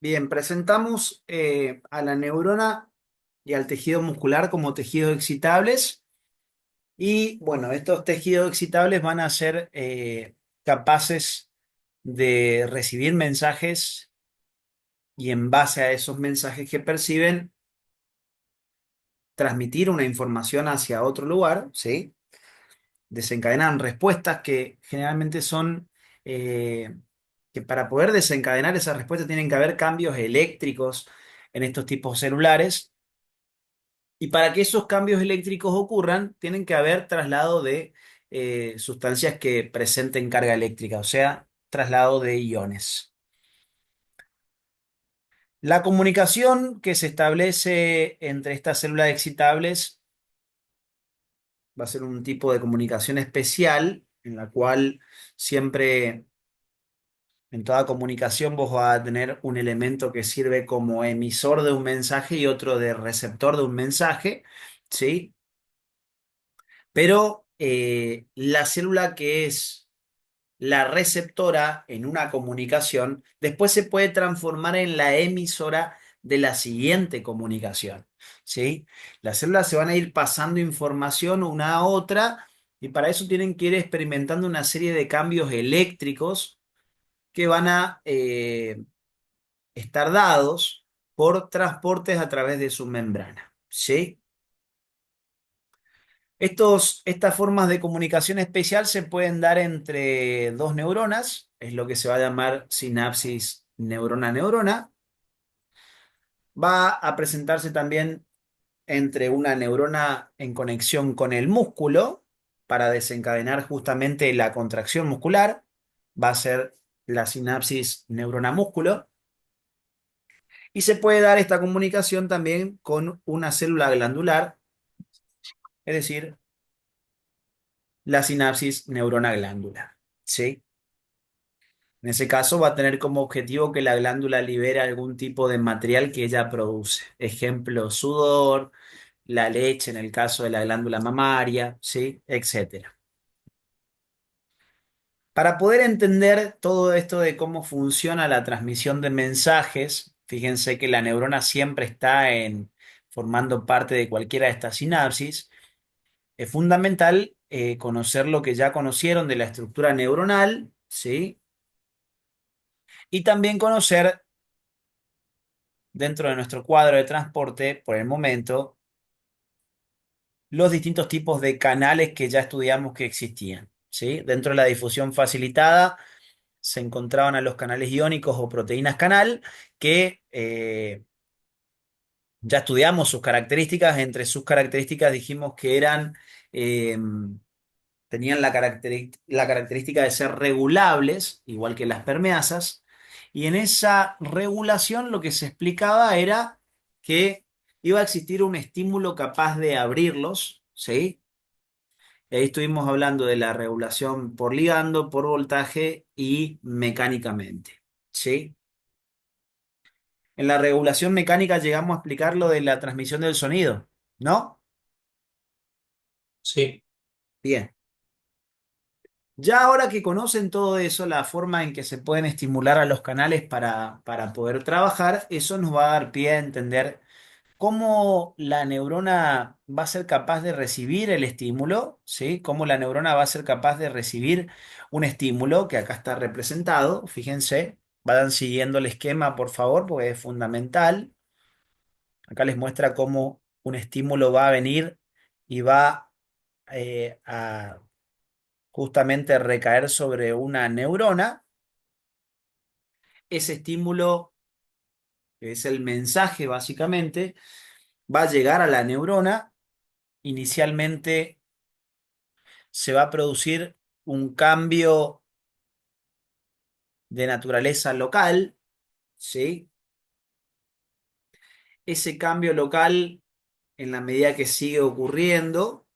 Bien, presentamos a la neurona y al tejido muscular como tejidos excitables y bueno, estos tejidos excitables van a ser capaces de recibir mensajes y en base a esos mensajes que perciben, transmitir una información hacia otro lugar, ¿sí? Desencadenan respuestas que generalmente son que para poder desencadenar esas respuestas tienen que haber cambios eléctricos en estos tipos celulares. Y para que esos cambios eléctricos ocurran, tienen que haber traslado de sustancias que presenten carga eléctrica, o sea, traslado de iones. La comunicación que se establece entre estas células excitables va a ser un tipo de comunicación especial en la cual siempre en toda comunicación vos vas a tener un elemento que sirve como emisor de un mensaje y otro de receptor de un mensaje, ¿sí? Pero la célula que es la receptora en una comunicación, después se puede transformar en la emisora de la siguiente comunicación, ¿sí? Las células se van a ir pasando información una a otra y para eso tienen que ir experimentando una serie de cambios eléctricos que van a estar dados por transportes a través de su membrana, ¿sí? Estas formas de comunicación especial se pueden dar entre dos neuronas, es lo que se va a llamar sinapsis neurona-neurona. Va a presentarse también entre una neurona en conexión con el músculo para desencadenar justamente la contracción muscular. Va a ser la sinapsis neurona-músculo. Y se puede dar esta comunicación también con una célula glandular, es decir, la sinapsis neurona-glándula. ¿Sí? En ese caso va a tener como objetivo que la glándula libere algún tipo de material que ella produce. Ejemplo, sudor, la leche en el caso de la glándula mamaria, ¿sí? Etcétera. Para poder entender todo esto de cómo funciona la transmisión de mensajes, fíjense que la neurona siempre está formando parte de cualquiera de estas sinapsis. Es fundamental conocer lo que ya conocieron de la estructura neuronal, ¿sí? Y también conocer dentro de nuestro cuadro de transporte, por el momento, los distintos tipos de canales que ya estudiamos que existían, ¿sí? Dentro de la difusión facilitada se encontraban a los canales iónicos o proteínas canal que ya estudiamos sus características. Entre sus características dijimos que eh, tenían la característica de ser regulables, igual que las permeasas, y en esa regulación lo que se explicaba era que iba a existir un estímulo capaz de abrirlos, ¿sí? Y ahí estuvimos hablando de la regulación por ligando, por voltaje y mecánicamente, ¿sí? En la regulación mecánica llegamos a explicar lo de la transmisión del sonido, ¿no? Sí, Bien. Ya ahora que conocen todo eso, la forma en que se pueden estimular a los canales para poder trabajar, eso nos va a dar pie a entender cómo la neurona va a ser capaz de recibir el estímulo, ¿sí? Cómo la neurona va a ser capaz de recibir un estímulo que acá está representado. Fíjense, vayan siguiendo el esquema, por favor, porque es fundamental. Acá les muestra cómo un estímulo va a venir y va a justamente recaer sobre una neurona. Ese estímulo, que es el mensaje básicamente, va a llegar a la neurona. Inicialmente se va a producir un cambio de naturaleza local, ¿sí? Ese cambio local, en la medida que sigue ocurriendo,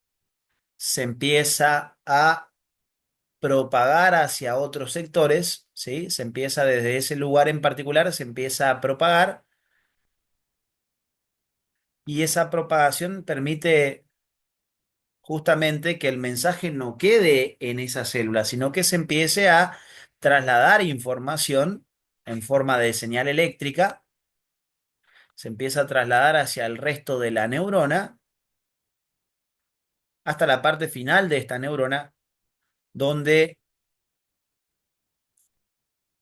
se empieza a propagar hacia otros sectores, ¿sí? Se empieza desde ese lugar en particular, se empieza a propagar y esa propagación permite justamente que el mensaje no quede en esa célula, sino que se empiece a trasladar información en forma de señal eléctrica, se empieza a trasladar hacia el resto de la neurona hasta la parte final de esta neurona, donde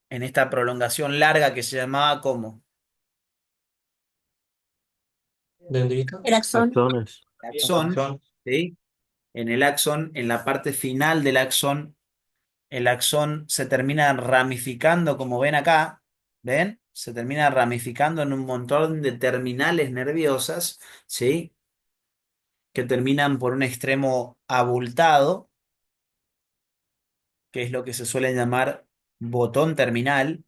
en esta prolongación larga que se llamaba como Dendrita. El axón. Axones. axón, ¿sí? En el axón, en la parte final del axón, el axón se termina ramificando, como ven acá, ¿ven? Se termina ramificando en un montón de terminales nerviosas, ¿sí? Que terminan por un extremo abultado, que es lo que se suele llamar botón terminal,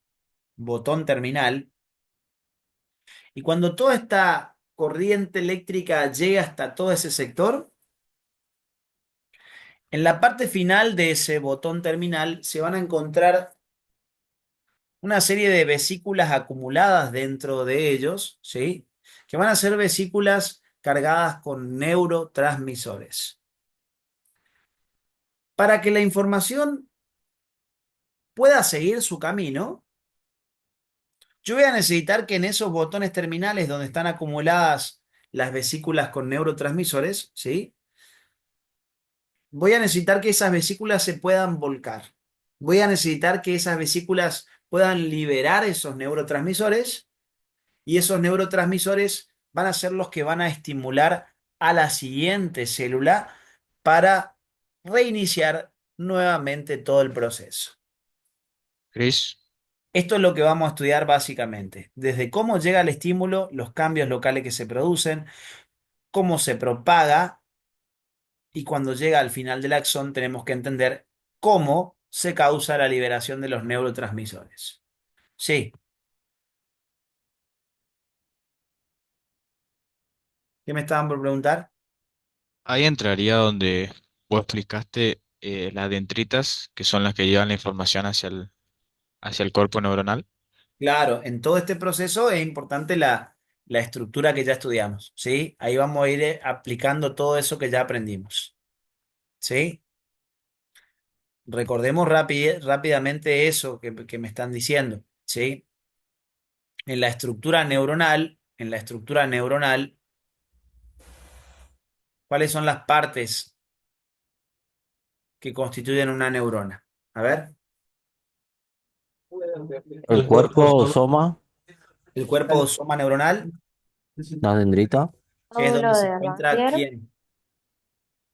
botón terminal. Y cuando toda esta corriente eléctrica llega hasta todo ese sector, en la parte final de ese botón terminal se van a encontrar una serie de vesículas acumuladas dentro de ellos, ¿sí? Que van a ser vesículas cargadas con neurotransmisores. Para que la información pueda seguir su camino, yo voy a necesitar que en esos botones terminales donde están acumuladas las vesículas con neurotransmisores, ¿sí? Voy a necesitar que esas vesículas se puedan volcar. Voy a necesitar que esas vesículas puedan liberar esos neurotransmisores y esos neurotransmisores van a ser los que van a estimular a la siguiente célula para reiniciar nuevamente todo el proceso. Chris, Esto es lo que vamos a estudiar básicamente, desde cómo llega el estímulo, los cambios locales que se producen, cómo se propaga y cuando llega al final del axón tenemos que entender cómo se causa la liberación de los neurotransmisores. Sí, ¿qué me estaban por preguntar? ahí entraría donde vos explicaste las dendritas, que son las que llevan la información hacia el cuerpo neuronal. Claro, en todo este proceso es importante la estructura que ya estudiamos, ¿sí? Ahí vamos a ir aplicando todo eso que ya aprendimos, ¿sí? Recordemos rápidamente eso que me están diciendo, ¿sí? En la estructura neuronal, ¿cuáles son las partes que constituyen una neurona? A ver, El cuerpo, soma, el cuerpo soma neuronal la dendrita, es donde Nódulo se de encuentra Rampier, ¿quién?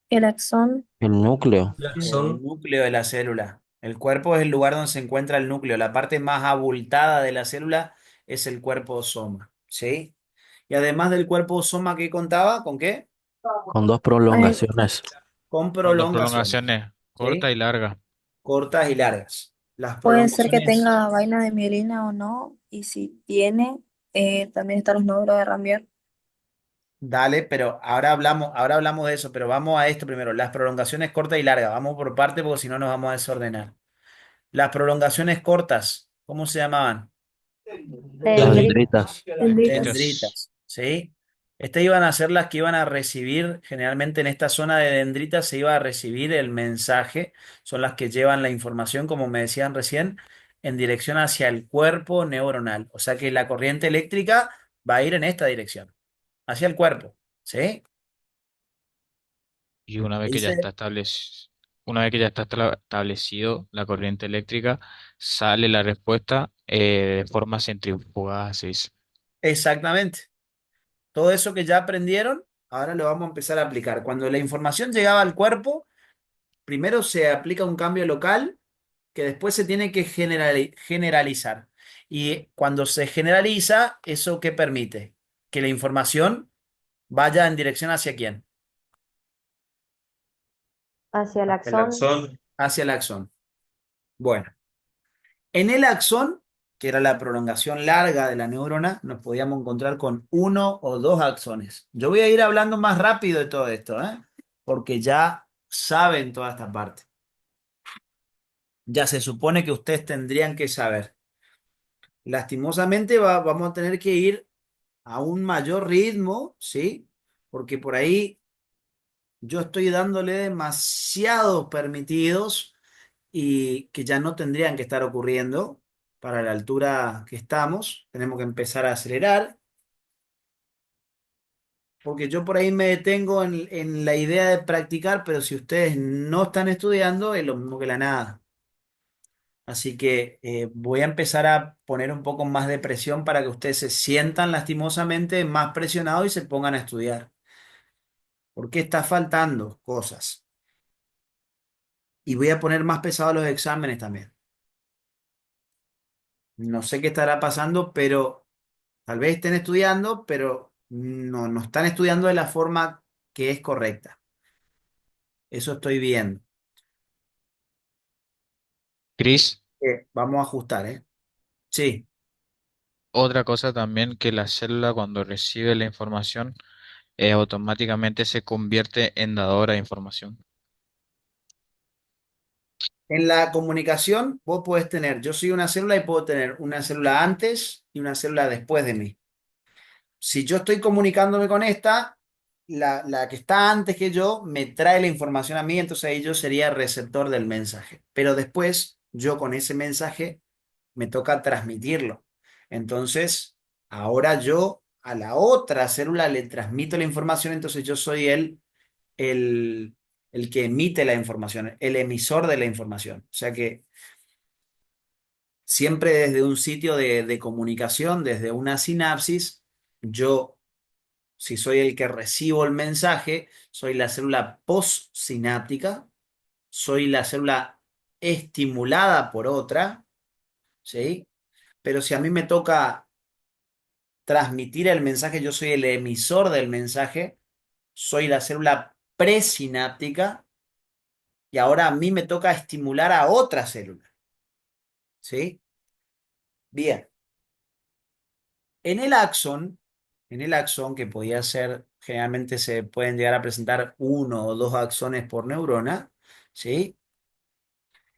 el axón, el núcleo. El núcleo de la célula. El cuerpo es el lugar donde se encuentra el núcleo. La parte más abultada de la célula es el cuerpo soma, ¿sí? Y además del cuerpo soma que contaba, ¿con qué? Con dos ay, prolongaciones. Con Con dos prolongaciones, prolongaciones, corta ¿sí? y larga. Cortas y largas. Las puede ser que prolongaciones, tenga vaina de mielina o no, y si tiene, también están los nódulos de Rampier. dale, pero ahora hablamos de eso, pero vamos a esto primero. Las prolongaciones cortas y largas. Vamos por parte porque si no nos vamos a desordenar. Las prolongaciones cortas, ¿cómo se llamaban? Las Dendritas. dendritas. Dendritas. Dendritas. Dendritas, ¿sí? Estas iban a ser las que iban a recibir, generalmente en esta zona de dendritas se iba a recibir el mensaje, son las que llevan la información, como me decían recién, en dirección hacia el cuerpo neuronal. O sea que la corriente eléctrica va a ir en esta dirección, hacia el cuerpo, ¿sí? Y una vez que ya está Dice establecido la corriente eléctrica, sale la respuesta de forma centrifugada, se dice. exactamente. Todo eso que ya aprendieron, ahora lo vamos a empezar a aplicar. Cuando la información llegaba al cuerpo, primero se aplica un cambio local que después se tiene que generalizar. Y cuando se generaliza, ¿eso qué permite? Que la información vaya en dirección hacia quién, Hacia el axón. hacia el axón. Bueno, en el axón, que era la prolongación larga de la neurona, nos podíamos encontrar con uno o dos axones. Yo voy a ir hablando más rápido de todo esto, ¿eh? Porque ya saben toda esta parte. Ya se supone que ustedes tendrían que saber. Lastimosamente vamos a tener que ir a un mayor ritmo, ¿sí? Porque por ahí yo estoy dándole demasiados permitidos y que ya no tendrían que estar ocurriendo para la altura que estamos. Tenemos que empezar a acelerar, porque yo por ahí me detengo en la idea de practicar, pero si ustedes no están estudiando, es lo mismo que la nada. Así que voy a empezar a poner un poco más de presión para que ustedes se sientan lastimosamente más presionados y se pongan a estudiar. Porque está faltando cosas. Y voy a poner más pesados los exámenes también. No sé qué estará pasando, pero tal vez estén estudiando, pero no están estudiando de la forma que es correcta. Eso estoy viendo. Cris, Vamos a ajustar, ¿eh? Sí. otra cosa también que la célula cuando recibe la información automáticamente se convierte en dadora de información. En la comunicación, vos podés tener, yo soy una célula y puedo tener una célula antes y una célula después de mí. Si yo estoy comunicándome con esta, la que está antes que yo me trae la información a mí, entonces ahí yo sería receptor del mensaje. Pero después, yo con ese mensaje me toca transmitirlo. Entonces, ahora yo a la otra célula le transmito la información, entonces yo soy el, el que emite la información, el emisor de la información. O sea que siempre desde un sitio de comunicación, desde una sinapsis, yo, si soy el que recibo el mensaje, soy la célula postsináptica, soy la célula estimulada por otra, ¿sí? Pero si a mí me toca transmitir el mensaje, yo soy el emisor del mensaje, soy la célula presináptica y ahora a mí me toca estimular a otra célula, ¿sí? Bien. En el axón, en el axón, que podía ser, generalmente se pueden llegar a presentar uno o dos axones por neurona, ¿sí?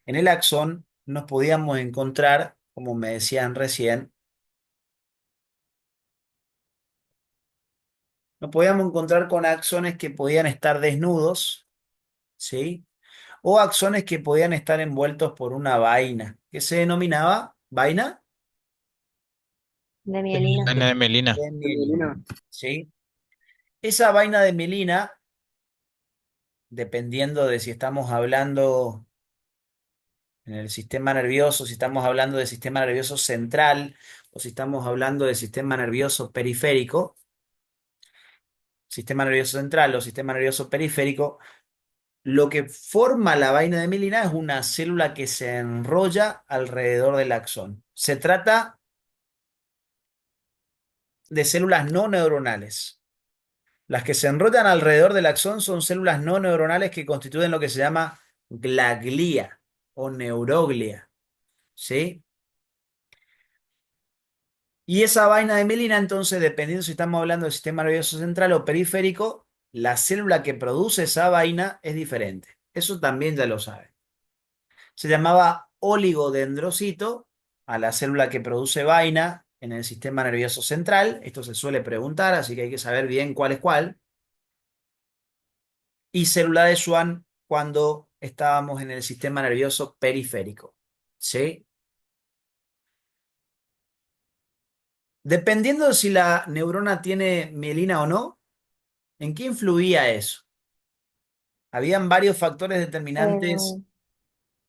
En el axón nos podíamos encontrar, como me decían recién, nos podíamos encontrar con axones que podían estar desnudos, ¿sí? O axones que podían estar envueltos por una vaina, que se denominaba vaina De mielina. Vaina de melina. de mielina, ¿sí? Esa vaina de mielina, dependiendo de si estamos hablando en el sistema nervioso, si estamos hablando del sistema nervioso central o si estamos hablando del sistema nervioso periférico, sistema nervioso central o sistema nervioso periférico, lo que forma la vaina de mielina es una célula que se enrolla alrededor del axón. Se trata de células no neuronales. Las que se enrollan alrededor del axón son células no neuronales que constituyen lo que se llama glaglia o neuroglia, ¿sí? Y esa vaina de mielina, entonces, dependiendo si estamos hablando del sistema nervioso central o periférico, la célula que produce esa vaina es diferente. Eso también ya lo saben. Se llamaba oligodendrocito a la célula que produce vaina en el sistema nervioso central. Esto se suele preguntar, así que hay que saber bien cuál es cuál. Y célula de Schwann cuando estábamos en el sistema nervioso periférico. ¿Sí? Dependiendo de si la neurona tiene mielina o no, ¿en qué influía eso? Habían varios factores determinantes. En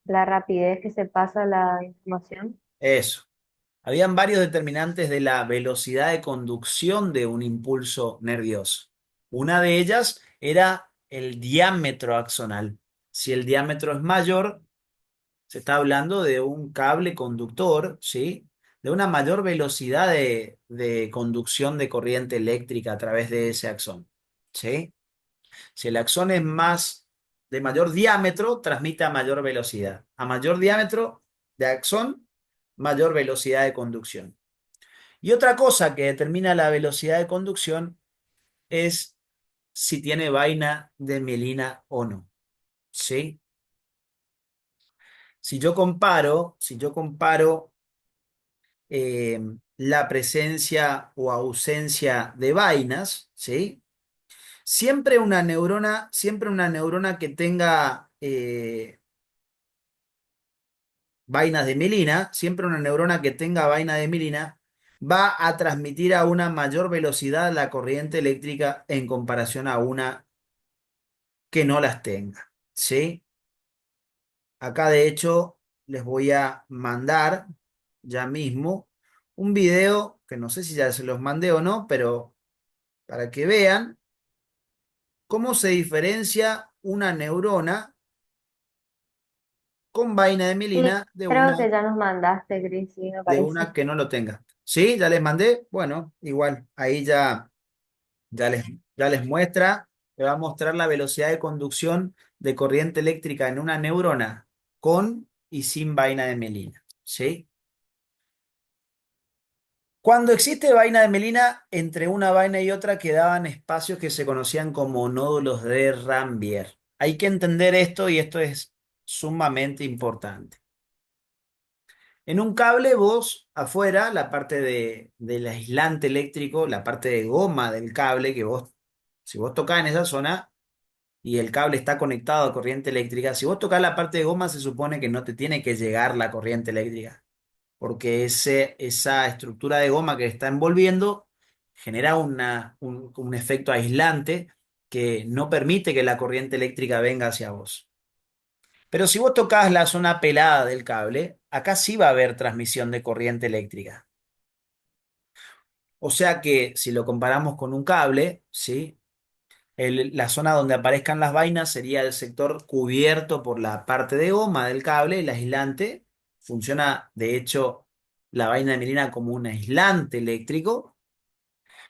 la rapidez que se pasa la información. Eso. Habían varios determinantes de la velocidad de conducción de un impulso nervioso. Una de ellas era el diámetro axonal. Si el diámetro es mayor, se está hablando de un cable conductor, ¿sí? De una mayor velocidad de conducción de corriente eléctrica a través de ese axón, ¿sí? Si el axón es más de mayor diámetro, transmite a mayor velocidad. A mayor diámetro de axón, mayor velocidad de conducción. Y otra cosa que determina la velocidad de conducción es si tiene vaina de mielina o no. ¿Sí? Si yo comparo eh, la presencia o ausencia de vainas, ¿sí? Siempre una neurona que tenga vainas de mielina, siempre una neurona que tenga vaina de mielina va a transmitir a una mayor velocidad la corriente eléctrica en comparación a una que no las tenga. ¿Sí? Acá de hecho les voy a mandar ya mismo un video que no sé si ya se los mandé o no, pero para que vean cómo se diferencia una neurona con vaina de Sí, mielina creo que ya nos mandaste, Cris, sí, me de parece. una que no lo tenga. ¿Sí? ¿Ya les mandé? Bueno, igual, ahí ya les, ya les muestra, le va a mostrar la velocidad de conducción de corriente eléctrica en una neurona con y sin vaina de mielina. ¿Sí? Cuando existe vaina de mielina, entre una vaina y otra quedaban espacios que se conocían como nódulos de Rambier. Hay que entender esto y esto es sumamente importante. En un cable vos afuera, la parte del aislante eléctrico, la parte de goma del cable, que vos, si vos tocás en esa zona y el cable está conectado a corriente eléctrica, si vos tocás la parte de goma se supone que no te tiene que llegar la corriente eléctrica, porque esa estructura de goma que está envolviendo genera un efecto aislante que no permite que la corriente eléctrica venga hacia vos. Pero si vos tocas la zona pelada del cable, acá sí va a haber transmisión de corriente eléctrica. O sea que si lo comparamos con un cable, ¿sí? La zona donde aparezcan las vainas sería el sector cubierto por la parte de goma del cable, el aislante. Funciona, de hecho, la vaina de mielina como un aislante eléctrico.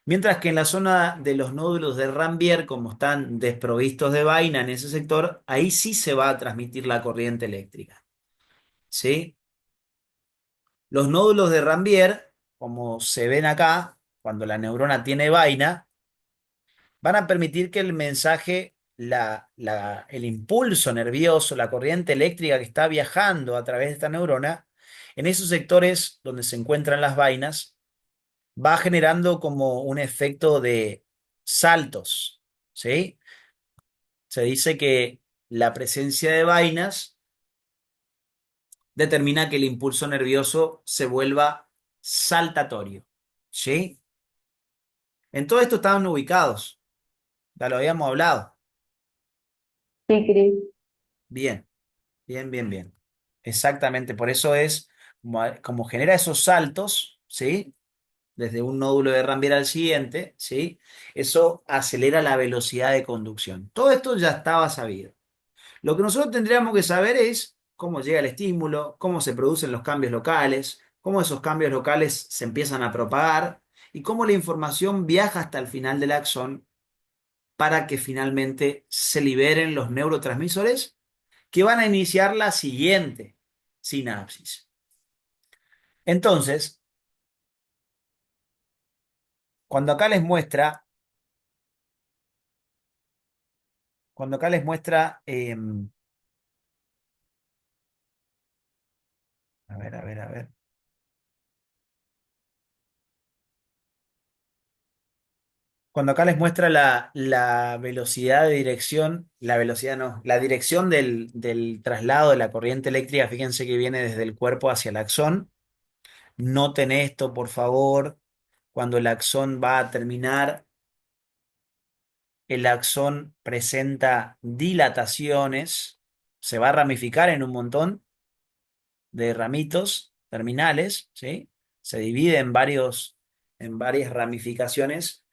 Mientras que en la zona de los nódulos de Rambier, como están desprovistos de vaina en ese sector, ahí sí se va a transmitir la corriente eléctrica. ¿Sí? Los nódulos de Rambier, como se ven acá, cuando la neurona tiene vaina, van a permitir que el mensaje, el impulso nervioso, la corriente eléctrica que está viajando a través de esta neurona, en esos sectores donde se encuentran las vainas, va generando como un efecto de saltos, ¿sí? Se dice que la presencia de vainas determina que el impulso nervioso se vuelva saltatorio, ¿sí? En todo esto estaban ubicados, ya lo habíamos hablado. Sí, Cris. Bien, bien, bien, bien. Exactamente, por eso es como genera esos saltos, ¿sí? Desde un nódulo de Rambier al siguiente, ¿sí? Eso acelera la velocidad de conducción. Todo esto ya estaba sabido. Lo que nosotros tendríamos que saber es cómo llega el estímulo, cómo se producen los cambios locales, cómo esos cambios locales se empiezan a propagar y cómo la información viaja hasta el final del axón para que finalmente se liberen los neurotransmisores que van a iniciar la siguiente sinapsis. Entonces, cuando acá les muestra, cuando acá les muestra, a ver, a ver, a ver. Cuando acá les muestra la velocidad de dirección, la velocidad no, la dirección del traslado de la corriente eléctrica, fíjense que viene desde el cuerpo hacia el axón. Noten esto, por favor. Cuando el axón va a terminar, el axón presenta dilataciones, se va a ramificar en un montón de ramitos terminales, ¿sí? Se divide en varias ramificaciones,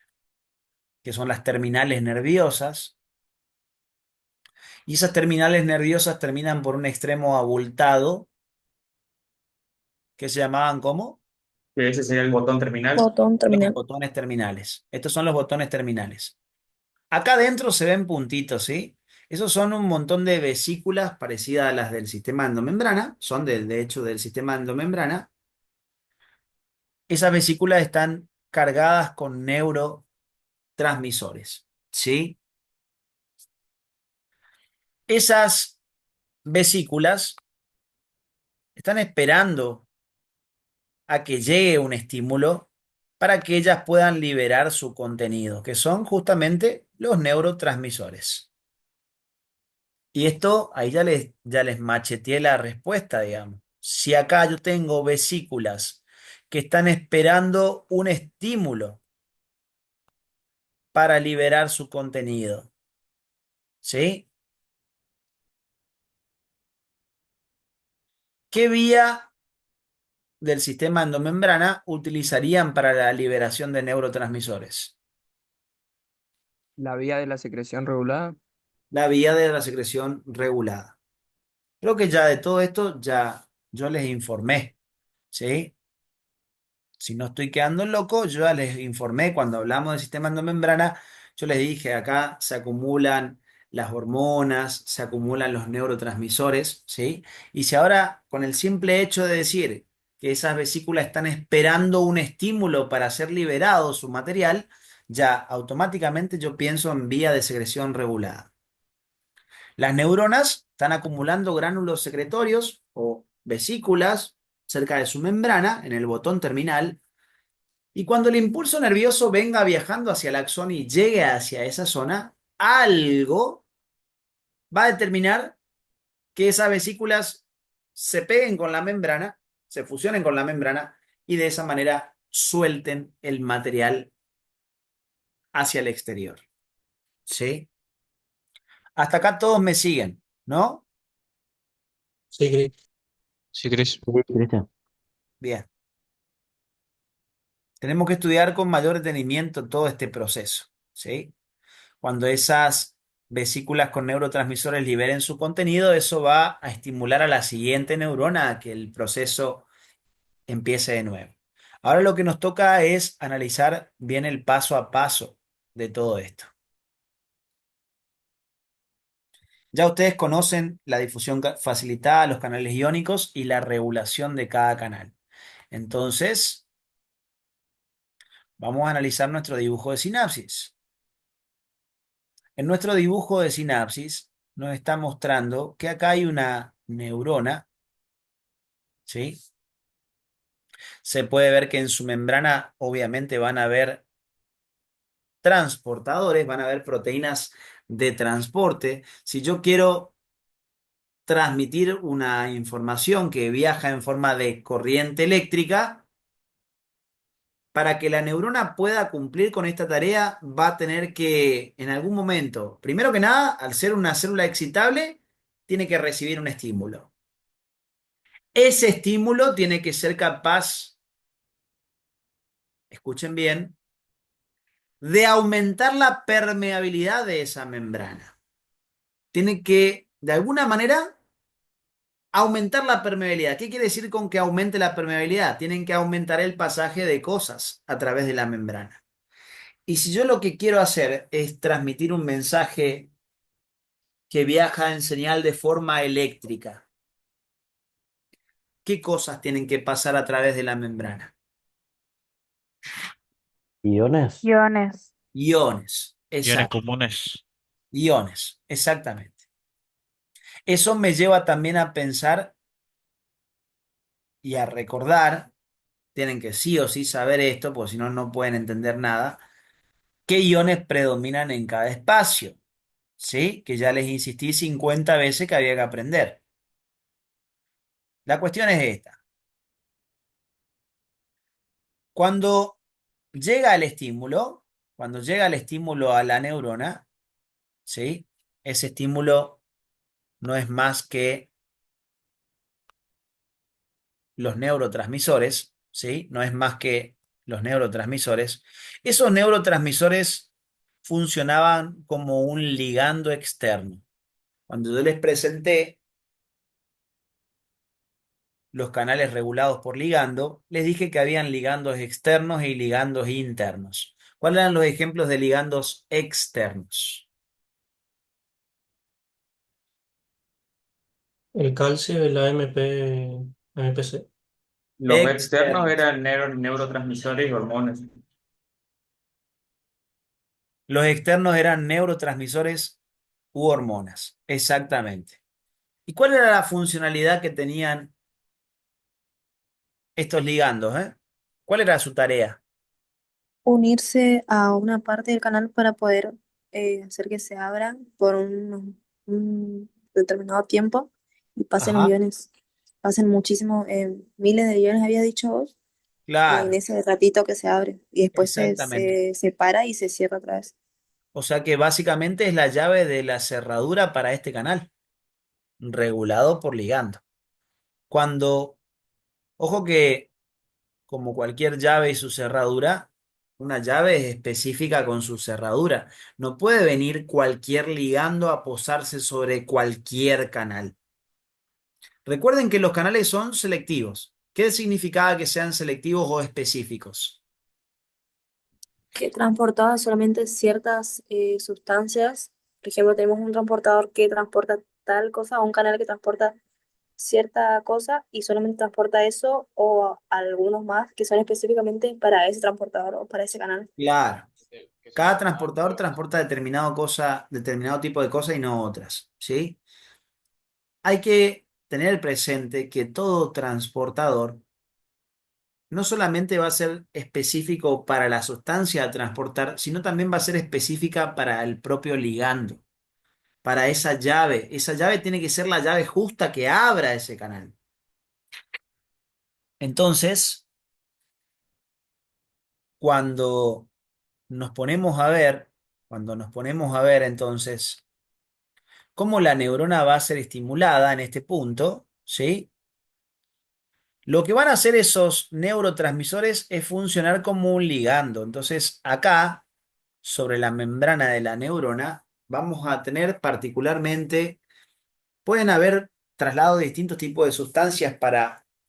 que son las terminales nerviosas. Y esas terminales nerviosas terminan por un extremo abultado que se llamaban ¿cómo? Que ese sería el botón terminal. Botón Los terminal. botones terminales. Estos son los botones terminales. Acá adentro se ven puntitos, ¿sí? Esos son un montón de vesículas parecidas a las del sistema endomembrana, son de hecho del sistema endomembrana. Esas vesículas están cargadas con neurotransmisores, ¿sí? Esas vesículas están esperando a que llegue un estímulo para que ellas puedan liberar su contenido, que son justamente los neurotransmisores. Y esto ahí ya les macheteé la respuesta, digamos, Si acá yo tengo vesículas que están esperando un estímulo para liberar su contenido, ¿sí? ¿Qué vía del sistema endomembrana utilizarían para la liberación de neurotransmisores? La vía de la secreción regulada. La vía de la secreción regulada. Creo que ya de todo esto ya yo les informé, ¿sí? Si no estoy quedando loco, yo ya les informé cuando hablamos del sistema endomembrana, yo les dije, acá se acumulan las hormonas, se acumulan los neurotransmisores, ¿sí? Y si ahora con el simple hecho de decir que esas vesículas están esperando un estímulo para ser liberado su material, ya automáticamente yo pienso en vía de secreción regulada. Las neuronas están acumulando gránulos secretorios o vesículas cerca de su membrana, en el botón terminal, y cuando el impulso nervioso venga viajando hacia el axón y llegue hacia esa zona, algo va a determinar que esas vesículas se peguen con la membrana, se fusionen con la membrana y de esa manera suelten el material hacia el exterior. ¿Sí? Hasta acá todos me siguen, ¿no? Sí, Cris. ¿Sí, Cris? Sí, Cristian. Bien. Tenemos que estudiar con mayor detenimiento todo este proceso, ¿sí? Cuando esas vesículas con neurotransmisores liberen su contenido, eso va a estimular a la siguiente neurona a que el proceso empiece de nuevo. Ahora lo que nos toca es analizar bien el paso a paso de todo esto. Ya ustedes conocen la difusión facilitada, los canales iónicos y la regulación de cada canal. Entonces, vamos a analizar nuestro dibujo de sinapsis. En nuestro dibujo de sinapsis nos está mostrando que acá hay una neurona, ¿sí? Se puede ver que en su membrana obviamente van a haber transportadores, van a haber proteínas de transporte. Si yo quiero transmitir una información que viaja en forma de corriente eléctrica, para que la neurona pueda cumplir con esta tarea, va a tener que, en algún momento, primero que nada, al ser una célula excitable, tiene que recibir un estímulo. Ese estímulo tiene que ser capaz, escuchen bien, de aumentar la permeabilidad de esa membrana. Tiene que, de alguna manera, aumentar la permeabilidad. ¿Qué quiere decir con que aumente la permeabilidad? Tienen que aumentar el pasaje de cosas a través de la membrana. Y si yo lo que quiero hacer es transmitir un mensaje que viaja en señal de forma eléctrica, ¿qué cosas tienen que pasar a través de la membrana? ¿Iones? Iones. Iones, Iones exacto, comunes. iones, exactamente. Eso me lleva también a pensar y a recordar, tienen que sí o sí saber esto, porque si no, no pueden entender nada, qué iones predominan en cada espacio, ¿sí? Que ya les insistí 50 veces que había que aprender. La cuestión es esta. Cuando llega el estímulo, cuando llega el estímulo a la neurona, ¿sí? Ese estímulo no es más que los neurotransmisores, ¿sí? No es más que los neurotransmisores. Esos neurotransmisores funcionaban como un ligando externo. Cuando yo les presenté los canales regulados por ligando, les dije que habían ligandos externos y ligandos internos. ¿Cuáles eran los ejemplos de ligandos externos? El calcio y la MPC. Los externos Externos. eran neurotransmisores y hormonas. Los externos eran neurotransmisores u hormonas. Exactamente. ¿Y cuál era la funcionalidad que tenían estos ligandos, ¿Cuál era su tarea? Unirse a una parte del canal para poder hacer que se abra por un determinado tiempo y pasen los Ajá. iones pasan muchísimo, miles de iones, había dicho vos, en Claro, ese ratito que se abre y después exactamente. se separa y se cierra otra vez. O sea que básicamente es la llave de la cerradura para este canal, regulado por ligando. Cuando, ojo que como cualquier llave y su cerradura, una llave es específica con su cerradura. No puede venir cualquier ligando a posarse sobre cualquier canal. Recuerden que los canales son selectivos. ¿Qué significaba que sean selectivos o específicos? Que transportaba solamente ciertas sustancias. Por ejemplo, tenemos un transportador que transporta tal cosa, o un canal que transporta cierta cosa y solamente transporta eso, o algunos más que son específicamente para ese transportador o para ese canal. Claro. Cada transportador transporta determinado tipo de cosa y no otras, ¿sí? Hay que tener presente que todo transportador no solamente va a ser específico para la sustancia a transportar, sino también va a ser específica para el propio ligando, para esa llave. Esa llave tiene que ser la llave justa que abra ese canal. Entonces, cuando nos ponemos a ver, cuando nos ponemos a ver entonces cómo la neurona va a ser estimulada en este punto, ¿sí? Lo que van a hacer esos neurotransmisores es funcionar como un ligando. Entonces, acá, sobre la membrana de la neurona, vamos a tener particularmente, pueden haber traslado de distintos tipos de sustancias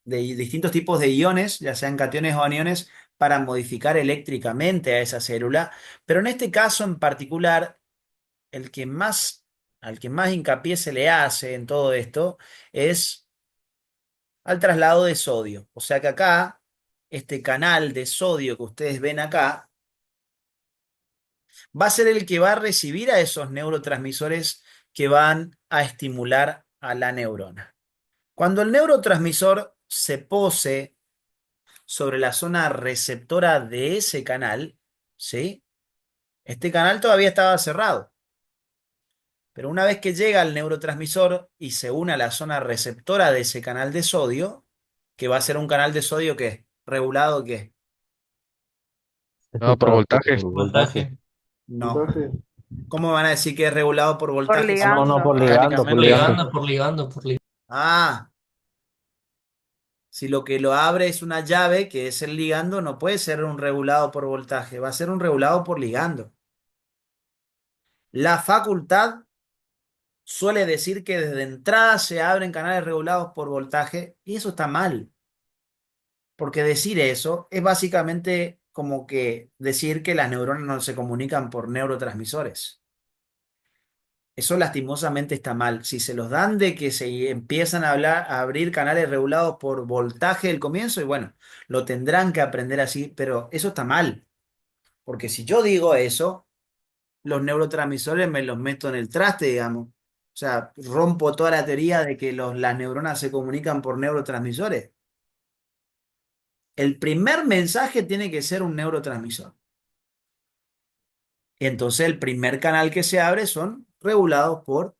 de distintos tipos de iones, ya sean cationes o aniones, para modificar eléctricamente a esa célula. Pero en este caso en particular, el que más, al que más hincapié se le hace en todo esto es al traslado de sodio. O sea que acá, este canal de sodio que ustedes ven acá, va a ser el que va a recibir a esos neurotransmisores que van a estimular a la neurona. Cuando el neurotransmisor se pose sobre la zona receptora de ese canal, ¿sí? Este canal todavía estaba cerrado, pero una vez que llega al neurotransmisor y se une a la zona receptora de ese canal de sodio, que va a ser un canal de sodio que es regulado, que No, por Explicado por voltaje. voltaje. Voltaje. no. ¿Cómo me van a decir que es regulado por Por voltaje si No, no? no, ligando. por ligando, por Por Mecánicamente. ligando. ligando, por ligando, por ligando. Ah, si lo que lo abre es una llave, que es el ligando, no puede ser un regulado por voltaje, va a ser un regulado por ligando. La facultad suele decir que desde entrada se abren canales regulados por voltaje y eso está mal, porque decir eso es básicamente como que decir que las neuronas no se comunican por neurotransmisores. Eso lastimosamente está mal. Si se los dan de que se empiezan a hablar, a abrir canales regulados por voltaje del comienzo, y bueno, lo tendrán que aprender así, pero eso está mal, porque si yo digo eso, los neurotransmisores me los meto en el traste, digamos. O sea, rompo toda la teoría de que las neuronas se comunican por neurotransmisores. El primer mensaje tiene que ser un neurotransmisor. Y entonces el primer canal que se abre son regulados por,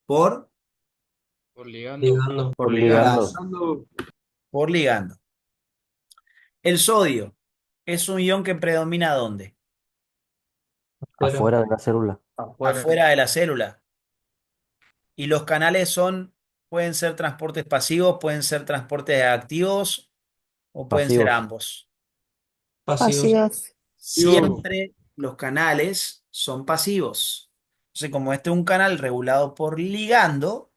Por ligando. Ligando. Por Por ligando. ligando. por ligando. El sodio es un ion que predomina ¿dónde? Fuera. Afuera de la célula. Afuera. Afuera de la célula. Y los canales pueden ser transportes pasivos, pueden ser transportes activos o pueden ser Pasivos. ambos. Pasivos. Pasivos. Siempre los canales son pasivos. Entonces, como este es un canal regulado por ligando,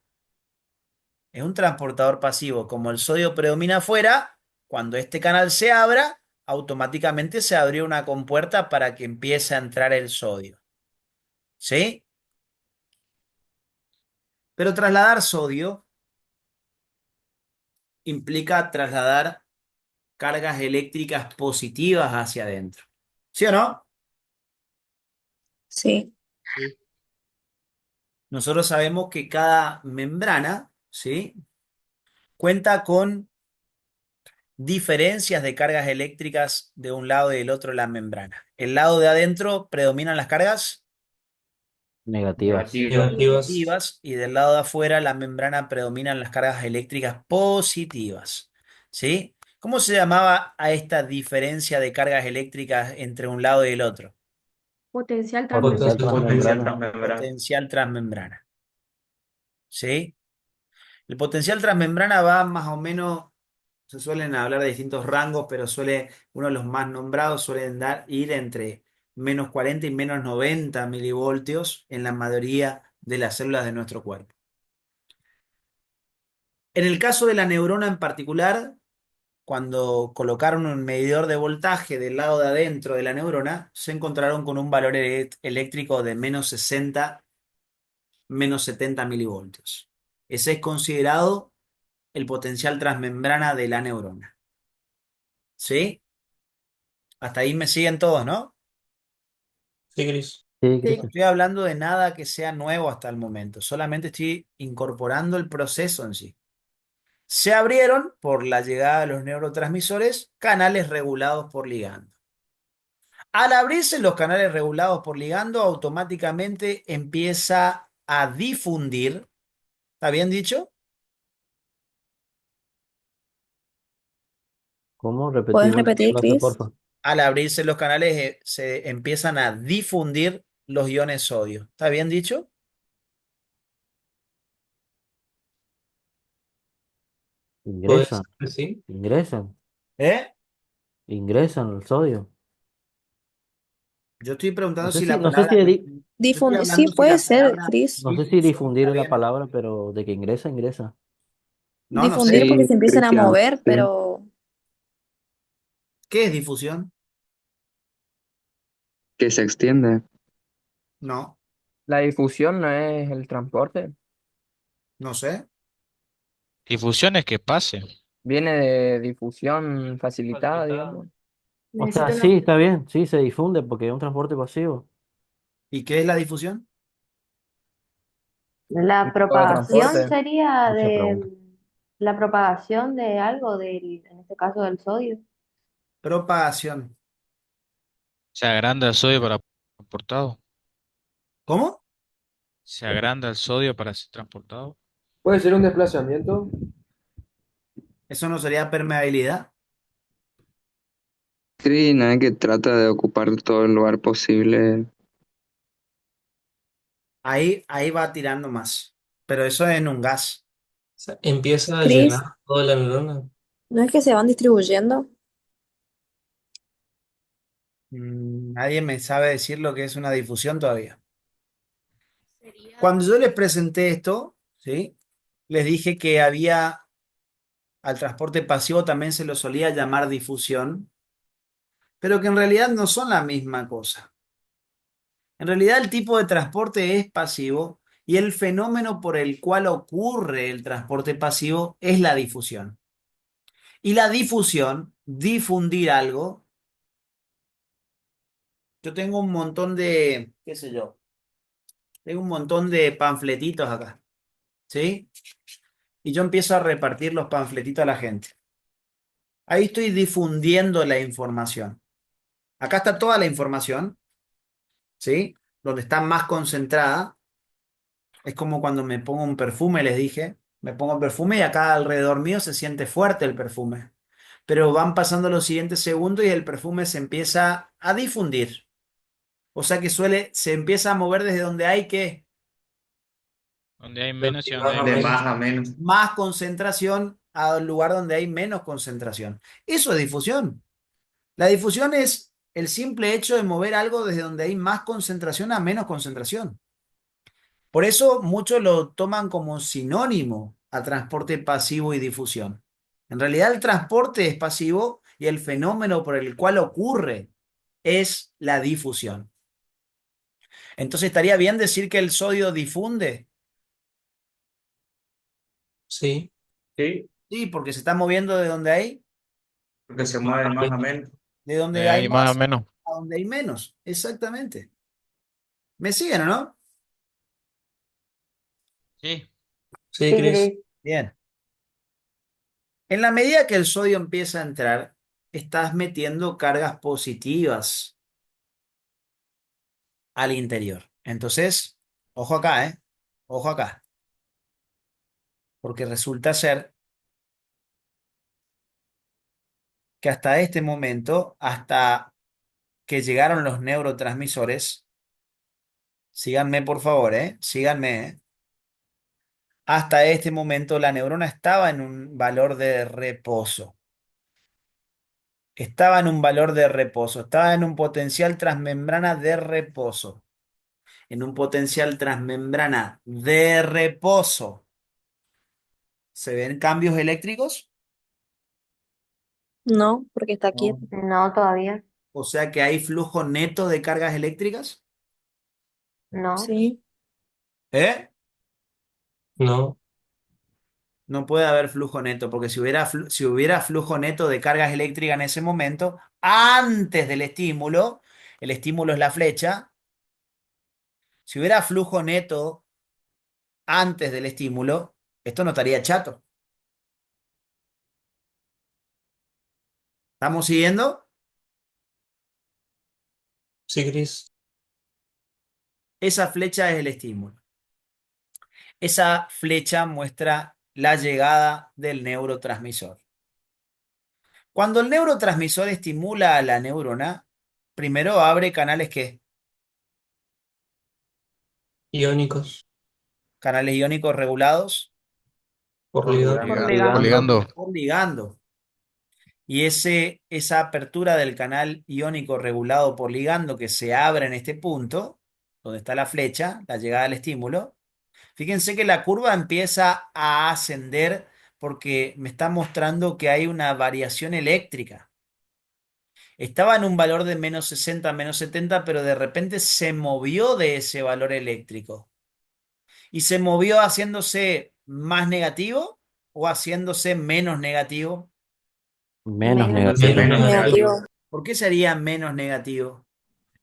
es un transportador pasivo. Como el sodio predomina afuera, cuando este canal se abra, automáticamente se abrió una compuerta para que empiece a entrar el sodio. ¿Sí? Pero trasladar sodio implica trasladar cargas eléctricas positivas hacia adentro. ¿Sí o no? Sí, Sí. Nosotros sabemos que cada membrana, ¿sí? Cuenta con diferencias de cargas eléctricas de un lado y del otro de la membrana. El lado de adentro predominan las cargas Negativas. Negativas. negativas, y del lado de afuera la membrana predominan las cargas eléctricas positivas. ¿Sí? ¿Cómo se llamaba a esta diferencia de cargas eléctricas entre un lado y el otro? Potencial Potencial transmembrana. Potencial transmembrana. transmembrana. Potencial transmembrana. ¿Sí? El potencial transmembrana va más o menos, se suelen hablar de distintos rangos, pero uno de los más nombrados suelen ir entre -40 y -90 milivoltios en la mayoría de las células de nuestro cuerpo. En el caso de la neurona en particular, cuando colocaron un medidor de voltaje del lado de adentro de la neurona, se encontraron con un valor eléctrico de -60, -70 milivoltios. Ese es considerado el potencial transmembrana de la neurona. ¿Sí? Hasta ahí me siguen todos, ¿no? Sí, Cris. Sí, Sí. No Cristian. estoy hablando de nada que sea nuevo hasta el momento, solamente estoy incorporando el proceso en sí. Se abrieron, por la llegada de los neurotransmisores, canales regulados por ligando. Al abrirse los canales regulados por ligando, automáticamente empieza a difundir. ¿Está bien dicho? ¿Cómo? Repetí, ¿Puedes vuelve a repetir, clase, Cris? porfa. Al abrirse los canales, se empiezan a difundir los iones sodio. ¿Está bien dicho? Puede Ingresan, ser que sí. ingresan, ¿Eh? ingresan el sodio. Yo estoy No preguntando sé si si, la no sé palabra, si, yo estoy Sí, hablando si puede la ser, palabra Cris. no sé si difusión difundir está es la bien. palabra, pero de que ingresa, ingresa. No, no Difundir sé. porque Sí, se empiezan a Cristian, mover, sí. pero ¿Qué es difusión? Que se extiende. No, La difusión no es el transporte. no sé. Difusión es que pase. Viene de difusión facilitada, digamos. O sea, Necesito sí, una. está bien, sí, se difunde porque es un transporte pasivo. ¿Y qué es la difusión? La Un tipo de propagación transporte. sería Mucha pregunta. de la propagación de algo en este caso del sodio. Propagación. Se agranda el sodio para ser transportado. ¿Cómo? Se agranda el sodio para ser transportado. Puede ser un desplazamiento. ¿Eso no sería permeabilidad? Sí, nada que trata de ocupar todo el lugar posible. Ahí va tirando más. Pero eso es en un gas. O sea, empieza a Cris, llenar toda la neurona. ¿no es que se van distribuyendo? Nadie me sabe decir lo que es una difusión todavía. Cuando yo les presenté esto, ¿sí? Les dije que al transporte pasivo también se lo solía llamar difusión, pero que en realidad no son la misma cosa. En realidad el tipo de transporte es pasivo y el fenómeno por el cual ocurre el transporte pasivo es la difusión. Y la difusión, difundir algo, yo tengo un montón de, qué sé yo, tengo un montón de panfletitos acá, ¿sí? Y yo empiezo a repartir los panfletitos a la gente. Ahí estoy difundiendo la información. Acá está toda la información, ¿sí? Donde está más concentrada. Es como cuando me pongo un perfume, les dije. Me pongo el perfume y acá alrededor mío se siente fuerte el perfume. Pero van pasando los siguientes segundos y el perfume se empieza a difundir. O sea que se empieza a mover desde donde hay Donde hay De menos y donde más hay a De más. más menos. a menos. más concentración al lugar donde hay menos concentración. Eso es difusión. La difusión es el simple hecho de mover algo desde donde hay más concentración a menos concentración. Por eso muchos lo toman como sinónimo a transporte pasivo y difusión. En realidad el transporte es pasivo y el fenómeno por el cual ocurre es la difusión. Entonces estaría bien decir que el sodio difunde. Sí. Sí, Sí, porque se está moviendo porque se Más mueve a más a menos. menos. de donde Donde hay hay más o más menos. a donde hay menos. Exactamente. ¿Me siguen o no? Sí. Sí, Sí, Cris. Cris. Bien. En la medida que el sodio empieza a entrar, estás metiendo cargas positivas al interior. Entonces, Ojo acá, ¿eh? Ojo acá. Porque resulta ser que hasta este momento, hasta que llegaron los neurotransmisores, síganme por favor, ¿eh? Síganme, ¿eh? Hasta este momento la neurona estaba en un valor de reposo. Estaba en un valor de reposo. Estaba en un potencial transmembrana de reposo. En un potencial transmembrana de reposo. ¿Se ven cambios eléctricos? No, porque está No. quieto. No, todavía. O sea que hay flujo neto de cargas eléctricas. No. Sí. ¿Eh? No, No puede haber flujo neto, porque si hubiera flujo neto de cargas eléctricas en ese momento, antes del estímulo, el estímulo es la flecha, si hubiera flujo neto antes del estímulo, esto no estaría chato. ¿Estamos siguiendo? sí, Cris. Esa flecha es el estímulo. Esa flecha muestra la llegada del neurotransmisor. Cuando el neurotransmisor estimula a la neurona, primero abre canales que Iónicos, canales iónicos regulados por Por ligado. Por ligado. Por ligando. ligando. por ligando. Y esa apertura del canal iónico regulado por ligando que se abre en este punto, donde está la flecha, la llegada al estímulo, fíjense que la curva empieza a ascender porque me está mostrando que hay una variación eléctrica. Estaba en un valor de -60, -70, pero de repente se movió de ese valor eléctrico. ¿Y se movió haciéndose más negativo o haciéndose menos negativo? Menos Menos. negativo. Menos Menos negativo. Negativo. negativo. ¿Por qué sería menos negativo?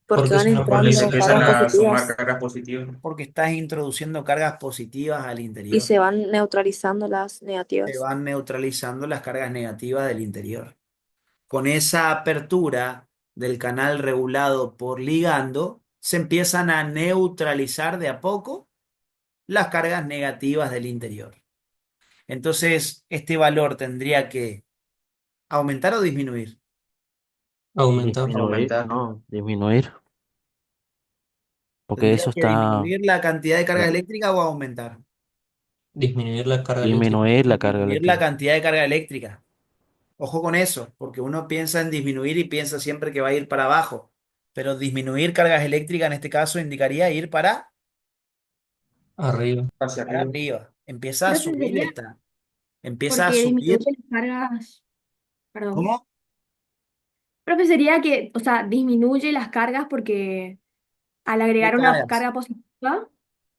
Porque Porque van se nos Porque se entrando moviliza empiezan cargas a sumar positivas cargas positivas. Porque estás introduciendo cargas positivas al y interior. se van neutralizando las Se negativas. van neutralizando las cargas negativas del interior. Con esa apertura del canal regulado por ligando, se empiezan a neutralizar de a poco las cargas negativas del interior. Entonces, este valor tendría que aumentar o disminuir. aumentar. Disminuir, Aumentar. no, disminuir. Porque Tendría eso que está. disminuir la cantidad de carga eléctrica o aumentar. Disminuir la carga eléctrica. Disminuir la carga Disminuir la eléctrica. cantidad de carga eléctrica. Ojo con eso, porque uno piensa en disminuir y piensa siempre que va a ir para abajo. Pero disminuir cargas eléctricas en este caso indicaría ir Arriba. Hacia para arriba. arriba. Empieza a Profe, subir sería esta. Empieza a porque disminuye subir. las cargas, perdón. ¿Cómo? Profe, sería que, o sea, disminuye las cargas porque al ¿Qué agregar una cargas? carga positiva,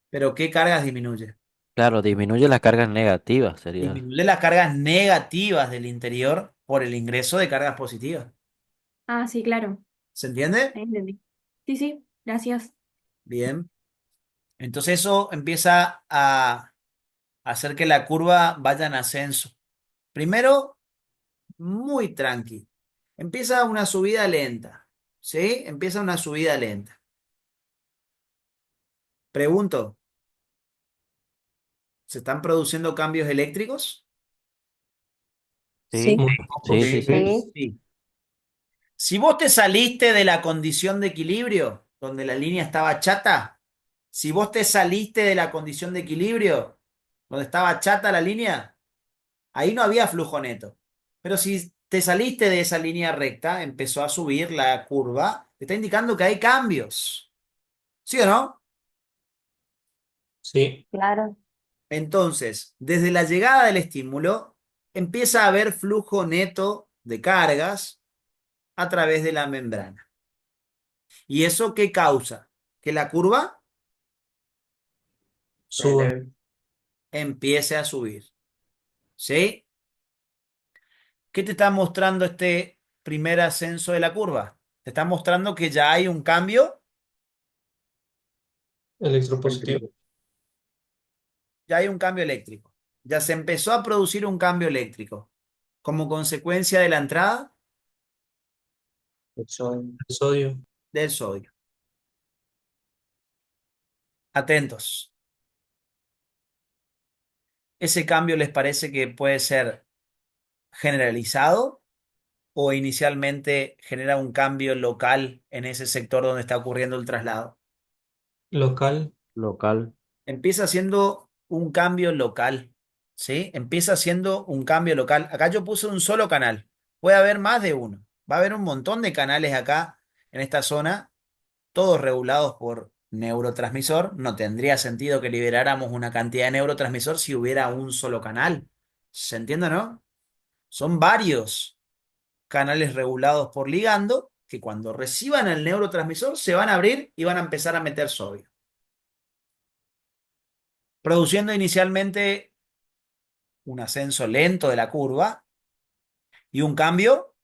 ¿Pero qué cargas disminuye? Claro, disminuye las cargas negativas, sería. Disminuye las cargas negativas del interior por el ingreso de cargas positivas. ah, sí, claro, ¿Se entiende? ahí entendí. Sí, sí, gracias. Bien. Entonces eso empieza a hacer que la curva vaya en ascenso. Primero, muy tranqui. Empieza una subida lenta. ¿Sí? Empieza una subida lenta. Pregunto, ¿se están produciendo cambios eléctricos? Sí. Sí, Muy sí, pocos. sí, Sí. sí. Sí. Sí. Si vos te saliste de la condición de equilibrio, donde la línea estaba chata, si vos te saliste de la condición de equilibrio, donde estaba chata la línea, ahí no había flujo neto. Pero si te saliste de esa línea recta, empezó a subir la curva, te está indicando que hay cambios. ¿Sí o no? Sí, Claro. Entonces, desde la llegada del estímulo, empieza a haber flujo neto de cargas a través de la membrana. ¿Y eso qué causa? Que la curva suba. empiece a subir. ¿Sí? ¿Qué te está mostrando este primer ascenso de la curva? Te está mostrando que ya hay un cambio, Electropositivo. ya hay un cambio eléctrico. Ya se empezó a producir un cambio eléctrico como consecuencia de la entrada Eso. El sodio. del sodio. Atentos. ¿Ese cambio les parece que puede ser generalizado o inicialmente genera un cambio local en ese sector donde está ocurriendo el traslado? Local. Local. Empieza siendo un cambio local, ¿sí? Empieza siendo un cambio local. Acá yo puse un solo canal. Puede haber más de uno. Va a haber un montón de canales acá en esta zona, todos regulados por neurotransmisor. No tendría sentido que liberáramos una cantidad de neurotransmisor si hubiera un solo canal. ¿Se entiende, no? Son varios canales regulados por ligando que cuando reciban el neurotransmisor se van a abrir y van a empezar a meter sodio, produciendo inicialmente un ascenso lento de la curva y un cambio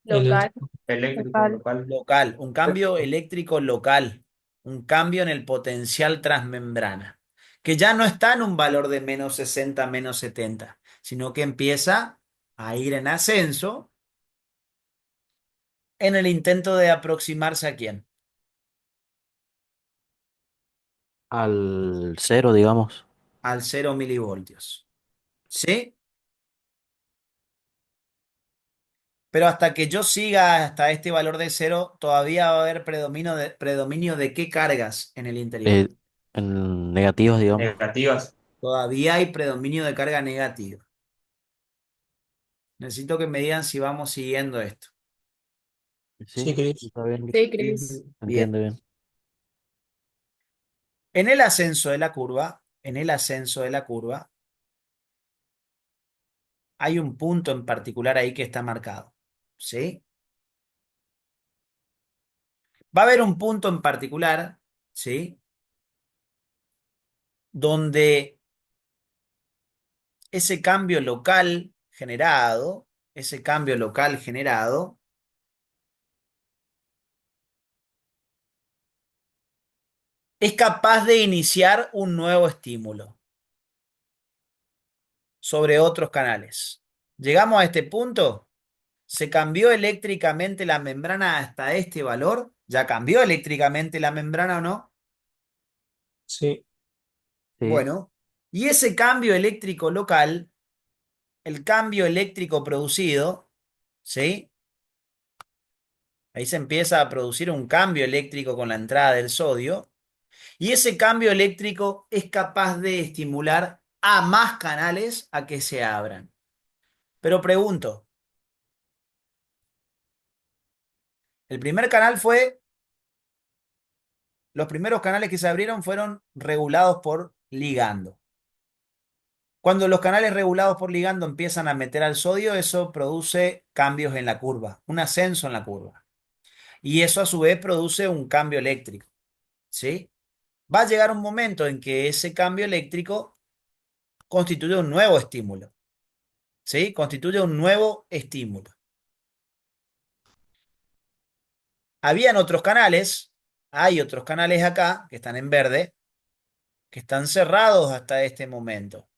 Local, Eléctrico, local. local. local, un cambio eléctrico local, un cambio en el potencial transmembrana, que ya no está en un valor de -60, -70, sino que empieza a ir en ascenso en el intento de aproximarse a quién, Al cero, digamos. al 0 milivoltios. ¿Sí? Pero hasta que yo siga hasta este valor de cero, todavía va a haber predominio de qué cargas en el interior. Eh, en negativos, digamos. Negativas. Todavía hay predominio de carga negativa. Necesito que me digan si vamos siguiendo esto. Sí, Sí, Cris. está bien. Sí, Cris. Bien. Entiende bien. En el ascenso de la curva, hay un punto en particular ahí que está marcado. ¿Sí? Va a haber un punto en particular, ¿sí? Donde ese cambio local generado, ese cambio local generado, es capaz de iniciar un nuevo estímulo sobre otros canales. Llegamos a este punto, se cambió eléctricamente la membrana hasta este valor, ¿ya cambió eléctricamente la membrana o no? Sí. Sí. Bueno, y ese cambio eléctrico local, el cambio eléctrico producido, ¿sí? Ahí se empieza a producir un cambio eléctrico con la entrada del sodio. Y ese cambio eléctrico es capaz de estimular a más canales a que se abran. Pero pregunto, el primer canal fue, los primeros canales que se abrieron fueron regulados por ligando. Cuando los canales regulados por ligando empiezan a meter al sodio, eso produce cambios en la curva, un ascenso en la curva. Y eso a su vez produce un cambio eléctrico, ¿sí? Va a llegar un momento en que ese cambio eléctrico constituye un nuevo estímulo, ¿sí? Constituye un nuevo estímulo. Habían otros canales, hay otros canales acá que están en verde, que están cerrados hasta este momento,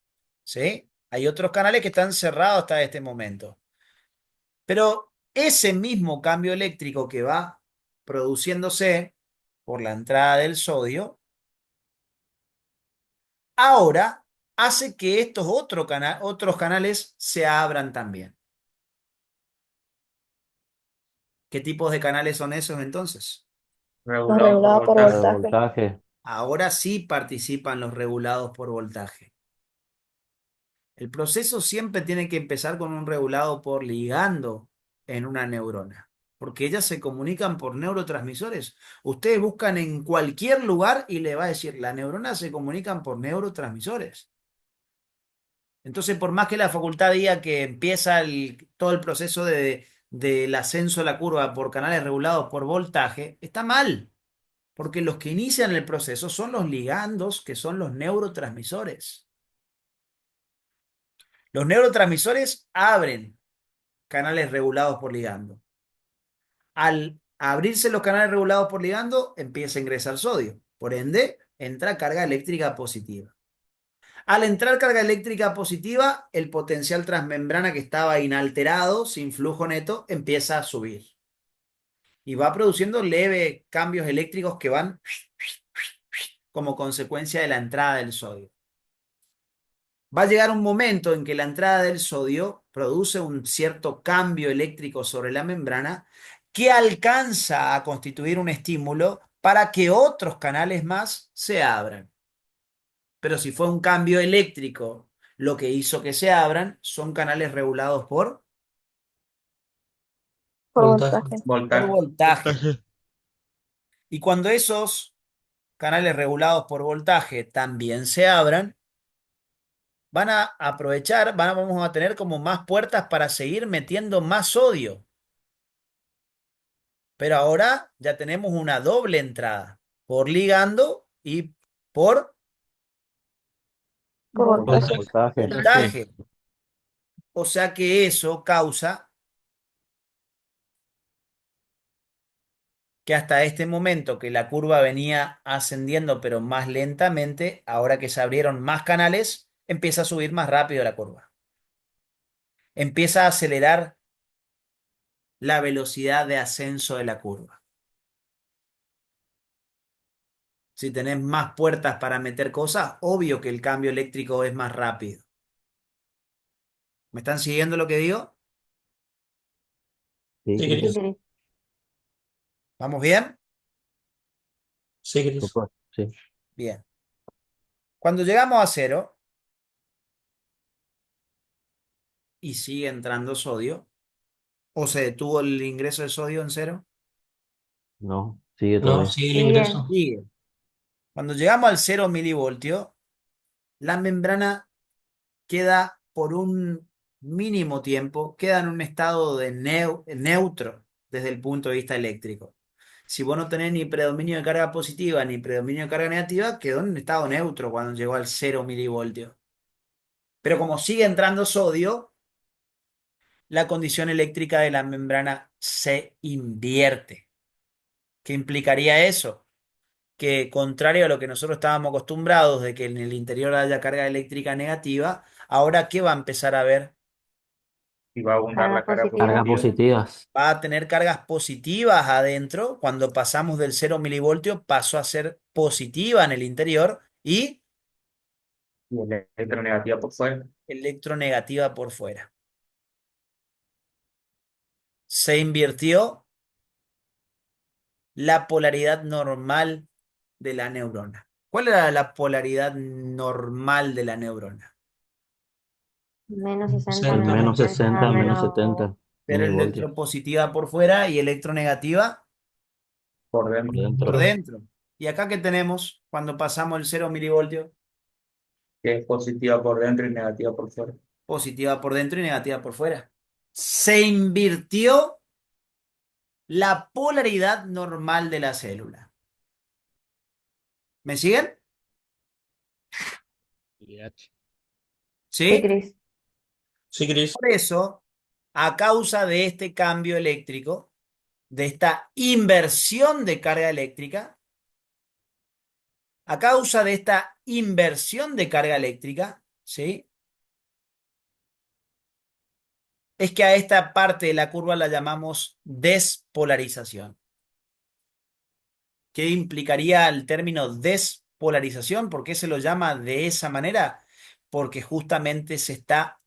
¿sí? Hay otros canales que están cerrados hasta este momento. Pero ese mismo cambio eléctrico que va produciéndose por la entrada del sodio, ahora hace que estos otros canales se abran también. ¿Qué tipos de canales son esos entonces? Los Regulado por regulados por Para el voltaje. voltaje. voltaje. Ahora sí participan los regulados por voltaje. El proceso siempre tiene que empezar con un regulado por ligando en una neurona, porque ellas se comunican por neurotransmisores. Ustedes buscan en cualquier lugar y le va a decir, las neuronas se comunican por neurotransmisores. Entonces, por más que la facultad diga que empieza todo el proceso del ascenso de la curva por canales regulados por voltaje, está mal, porque los que inician el proceso son los ligandos, que son los neurotransmisores. Los neurotransmisores abren canales regulados por ligando. Al abrirse los canales regulados por ligando, empieza a ingresar sodio. Por ende, entra carga eléctrica positiva. Al entrar carga eléctrica positiva, el potencial transmembrana que estaba inalterado, sin flujo neto, empieza a subir. y va produciendo leves cambios eléctricos que van como consecuencia de la entrada del sodio. Va a llegar un momento en que la entrada del sodio produce un cierto cambio eléctrico sobre la membrana que alcanza a constituir un estímulo para que otros canales más se abran. Pero si fue un cambio eléctrico lo que hizo que se abran, son canales regulados por Voltaje. Voltaje. voltaje. Y cuando esos canales regulados por voltaje también se abran, van a aprovechar, vamos a tener como más puertas para seguir metiendo más sodio. Pero ahora ya tenemos una doble entrada, por ligando y por Por voltaje. Voltaje. voltaje. O sea que eso causa que hasta este momento que la curva venía ascendiendo pero más lentamente, ahora que se abrieron más canales, empieza a subir más rápido la curva. Empieza a acelerar la velocidad de ascenso de la curva. Si tenés más puertas para meter cosas, obvio que el cambio eléctrico es más rápido. ¿Me están siguiendo lo que digo? Sí, Sí, Cristian. Sí, Cris. Cris. ¿Vamos bien? Sí, Cris. Súper, sí. Bien. Cuando llegamos a cero y sigue entrando sodio, o se detuvo el ingreso de sodio en cero, No, sigue No, todavía. sigue el Sigue. ingreso. sigue. Cuando llegamos al 0 milivoltio, la membrana queda por un mínimo tiempo, queda en un estado de neutro desde el punto de vista eléctrico. Si vos no tenés ni predominio de carga positiva ni predominio de carga negativa, quedó en un estado neutro cuando llegó al 0 milivoltio. Pero como sigue entrando sodio, la condición eléctrica de la membrana se invierte. ¿Qué implicaría eso? Que contrario a lo que nosotros estábamos acostumbrados de que en el interior haya carga eléctrica negativa, ahora ¿qué va a empezar a ver? Y va a abundar Carga la carga positiva. Cargas positiva. positivas. Va a tener cargas positivas adentro. Cuando pasamos del 0 milivoltio, pasó a ser positiva en el interior y Y electronegativa por fuera. electronegativa por fuera. Se invirtió la polaridad normal de la neurona. ¿Cuál era la polaridad normal de la neurona? Menos 60, 60. menos Menos 70, 60, menos menos 70 Pero milivoltios. electropositiva por fuera y electronegativa Por Por dentro. por dentro. dentro. ¿Y acá qué tenemos cuando pasamos el 0 milivoltio? Que es positiva por dentro y negativa por fuera. Positiva por dentro y negativa por fuera. Se invirtió la polaridad normal de la célula. ¿Me siguen? Olvídate. Sí, ¿Sí? Cris. Sí, Cris. Por eso, a causa de este cambio eléctrico, de esta inversión de carga eléctrica, a causa de esta inversión de carga eléctrica, ¿sí? Es que a esta parte de la curva la llamamos despolarización. ¿Qué implicaría el término despolarización? ¿Por qué se lo llama de esa manera? Porque justamente se está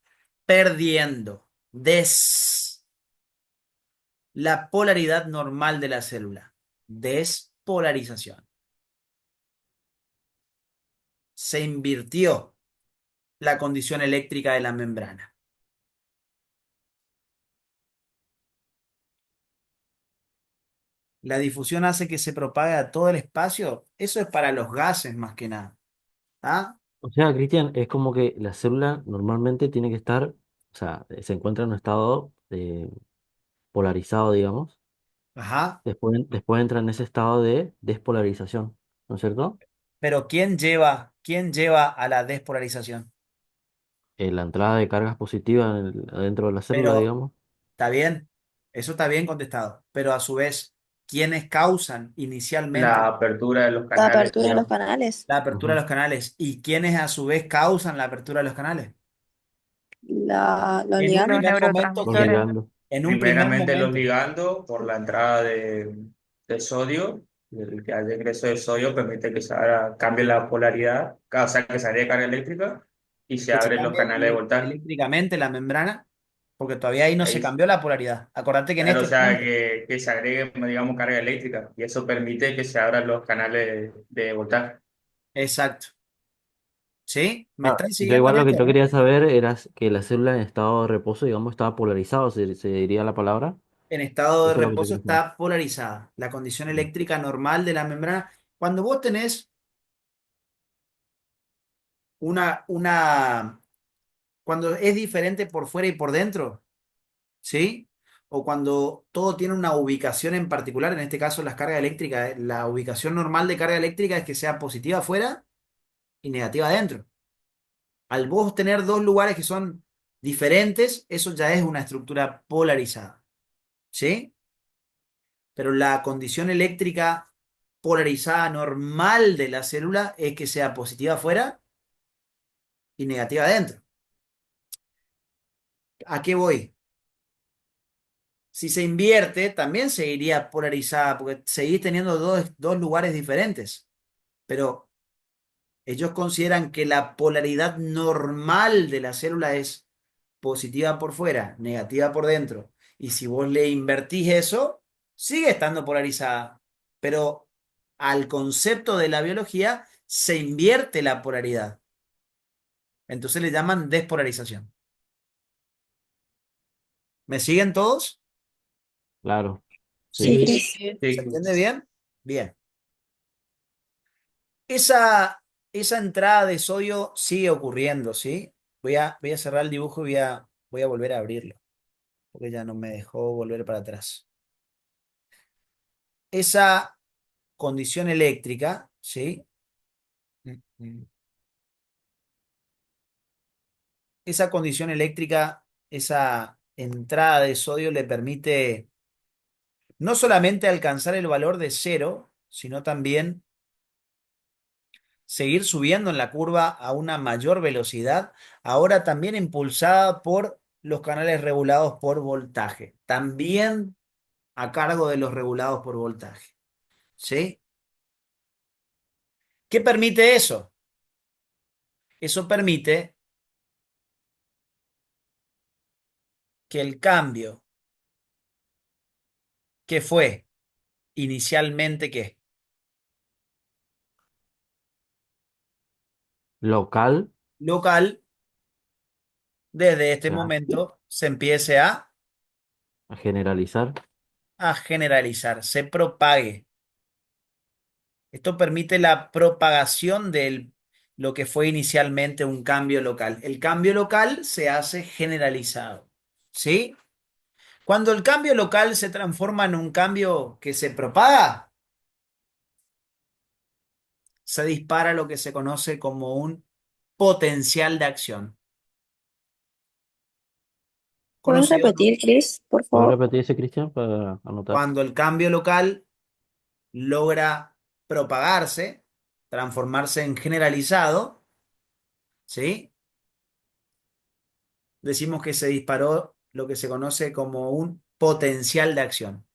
perdiendo la polaridad normal de la célula. Despolarización. Se invirtió la condición eléctrica de la membrana. La difusión hace que se propague a todo el espacio. Eso es para los gases más que nada. ¿Ah? O sea, Cristian, es como que la célula normalmente tiene que estar, o sea, se encuentra en un estado polarizado, digamos. Ajá. Después entra en ese estado de despolarización, ¿no es cierto? Pero quién lleva a la despolarización? La entrada de cargas positivas adentro de la célula, Pero digamos. está bien, eso está bien contestado. Pero a su vez, ¿quiénes causan La inicialmente apertura de los La canales, apertura de los digamos. canales, la apertura de Ujú. los canales? ¿Y quiénes a su vez causan la apertura de los canales? los En un Los ligandos. primer momento Los neurotransmisores. fueron, ligandos. En un primer primeramente los momento. ligando por la entrada de sodio, y el que haya ingreso de sodio permite que cambie la polaridad, o sea, que se agregue carga eléctrica y se Que se abren los cambie canales de voltaje. eléctricamente la membrana, porque todavía ahí no se Ahí, cambió la polaridad. Acordate que en claro, o este sea, punto. que se agregue, digamos, carga eléctrica y eso permite que se abran los canales de voltaje. Exacto. ¿Sí? ¿Me Ah, están yo siguiendo igual en lo que esto, yo no? quería saber era que la célula en estado de reposo, digamos, estaba polarizado, se diría la palabra. En estado de Eso es lo que yo reposo quería saber. está polarizada. La condición Mm. eléctrica normal de la membrana. Cuando vos tenés una, cuando es diferente por fuera y por dentro, ¿sí? O cuando todo tiene una ubicación en particular, en este caso las cargas eléctricas, la ubicación normal de carga eléctrica es que sea positiva afuera y negativa adentro. Al vos tener dos lugares que son diferentes, eso ya es una estructura polarizada, ¿sí? Pero la condición eléctrica polarizada normal de la célula es que sea positiva afuera y negativa adentro. ¿A qué voy? Si se invierte, también seguiría polarizada, porque seguís teniendo dos lugares diferentes. Pero ellos consideran que la polaridad normal de la célula es positiva por fuera, negativa por dentro. Y si vos le invertís eso, sigue estando polarizada. Pero al concepto de la biología se invierte la polaridad. Entonces le llaman despolarización. ¿Me siguen todos? Claro, sí. Sí, Sí, Cris. ¿Se Sí, entiende bien? Bien. Esa entrada de sodio sigue ocurriendo, ¿sí? Voy a cerrar el dibujo y voy a volver a abrirlo, porque ya no me dejó volver para atrás. Esa condición eléctrica, ¿sí? Mm, mm. Esa condición eléctrica, esa entrada de sodio le permite no solamente alcanzar el valor de cero, sino también seguir subiendo en la curva a una mayor velocidad, ahora también impulsada por los canales regulados por voltaje, también a cargo de los regulados por voltaje. ¿Sí? ¿Qué permite eso? Eso permite que el cambio que fue inicialmente ¿qué? Local, Local, desde este o sea, momento se empiece a generalizar. a generalizar, se propague. Esto permite la propagación de lo que fue inicialmente un cambio local. El cambio local se hace generalizado. ¿Sí? Cuando el cambio local se transforma en un cambio que se propaga, se dispara lo que se conoce como un potencial de acción. ¿Puedes Conocido, ¿no? repetir, Cris, por ¿Puedes favor? repetir ese, Cristian, para anotar? Cuando el cambio local logra propagarse, transformarse en generalizado, ¿sí? Decimos que se disparó lo que se conoce como un potencial de acción,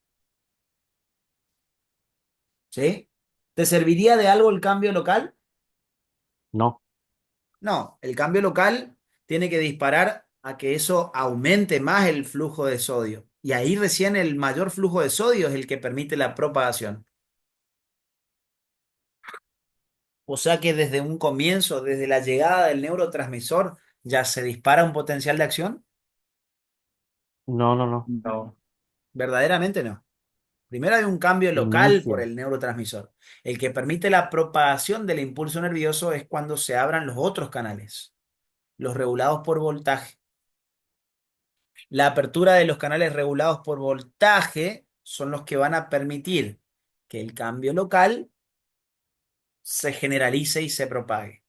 ¿sí? ¿Te serviría de algo el cambio local? No, No, el cambio local tiene que disparar a que eso aumente más el flujo de sodio. Y ahí recién el mayor flujo de sodio es el que permite la propagación. O sea que desde un comienzo, desde la llegada del neurotransmisor, ya se dispara un potencial de acción. no, no, no. no. Verdaderamente no. Primero hay un cambio local por Inicia. el neurotransmisor. El que permite la propagación del impulso nervioso es cuando se abran los otros canales, los regulados por voltaje. La apertura de los canales regulados por voltaje son los que van a permitir que el cambio local se generalice y se propague.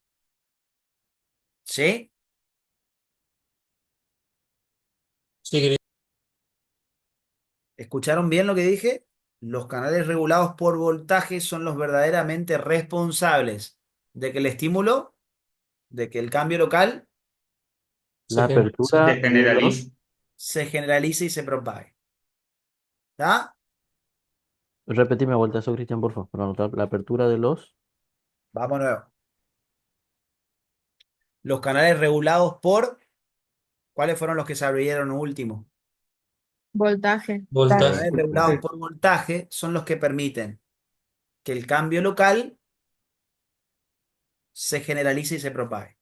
¿Sí? sí, Cris. ¿Escucharon bien lo que dije? Los canales regulados por voltaje son los verdaderamente responsables de que el estímulo, de que el cambio local Se La generaliza. Se apertura de los generaliza. se generalice y se propague. ¿Está? Repetime vuelta eso, Cristian, por favor, para anotar la apertura de los. Vamos de nuevo. Los canales regulados por, ¿cuáles fueron los que se abrieron último? Voltaje. Los Voltaje. canales regulados por voltaje son los que permiten que el cambio local se generalice y se propague.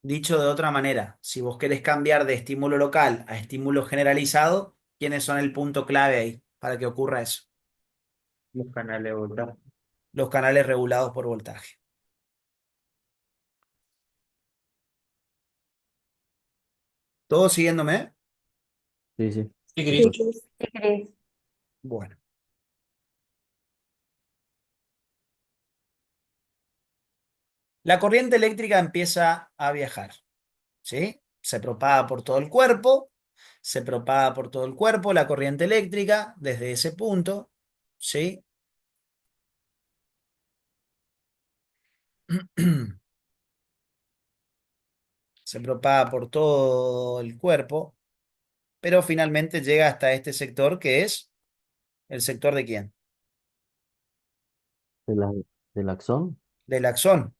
Dicho de otra manera, si vos querés cambiar de estímulo local a estímulo generalizado, ¿quiénes son el punto clave ahí para que ocurra eso? Los canales de voltaje. Los canales regulados por voltaje. ¿Todos siguiéndome? Sí, sí. Sí, Sí, Cris. Cris. ¿Qué crees? Bueno. La corriente eléctrica empieza a viajar, ¿sí? Se propaga por todo el cuerpo, se propaga por todo el cuerpo la corriente eléctrica desde ese punto, ¿sí? Se propaga por todo el cuerpo, pero finalmente llega hasta este sector que es el sector de quién? De la, del axón. Del axón.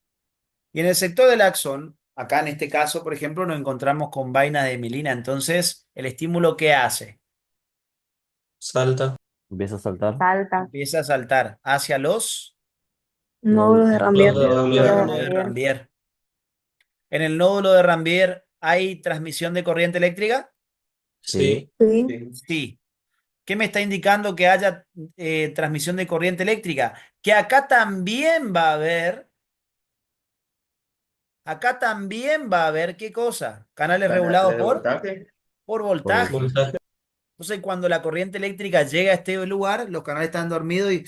Y en el sector del axón, acá en este caso, por ejemplo, nos encontramos con vainas de mielina. Entonces, ¿el estímulo qué hace? Salta. Empieza a saltar. Salta. Empieza a saltar hacia los Nódulos de Los Rambier. de Nódulo de Rambier. nódulos de Rambier. Rambier. En el nódulo de Rambier hay transmisión de corriente eléctrica. Sí. Sí. Sí. Sí. Sí. ¿Qué me está indicando que haya transmisión de corriente eléctrica? Que acá también va a haber, ¿qué cosa? Canales regulados Canales de voltaje. por Por voltaje. voltaje. Voltaje. Entonces, cuando la corriente eléctrica llega a este lugar, los canales están dormidos y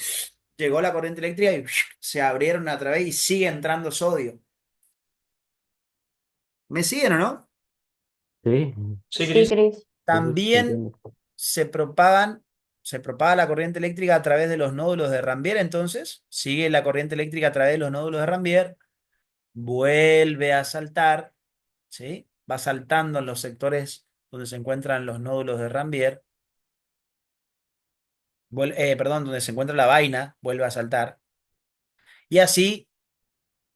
llegó la corriente eléctrica y se abrieron a través y sigue entrando sodio. ¿Me siguen o no? Sí. Sí, Sí, Cris. Cris. Sí, sí, te También entiendo. se propagan, se propaga la corriente eléctrica a través de los nódulos de Rambier, entonces sigue la corriente eléctrica a través de los nódulos de Rambier, vuelve a saltar, ¿sí? Va saltando en los sectores donde se encuentran los nódulos de Rambier, perdón, donde se encuentra la vaina, vuelve a saltar. Y así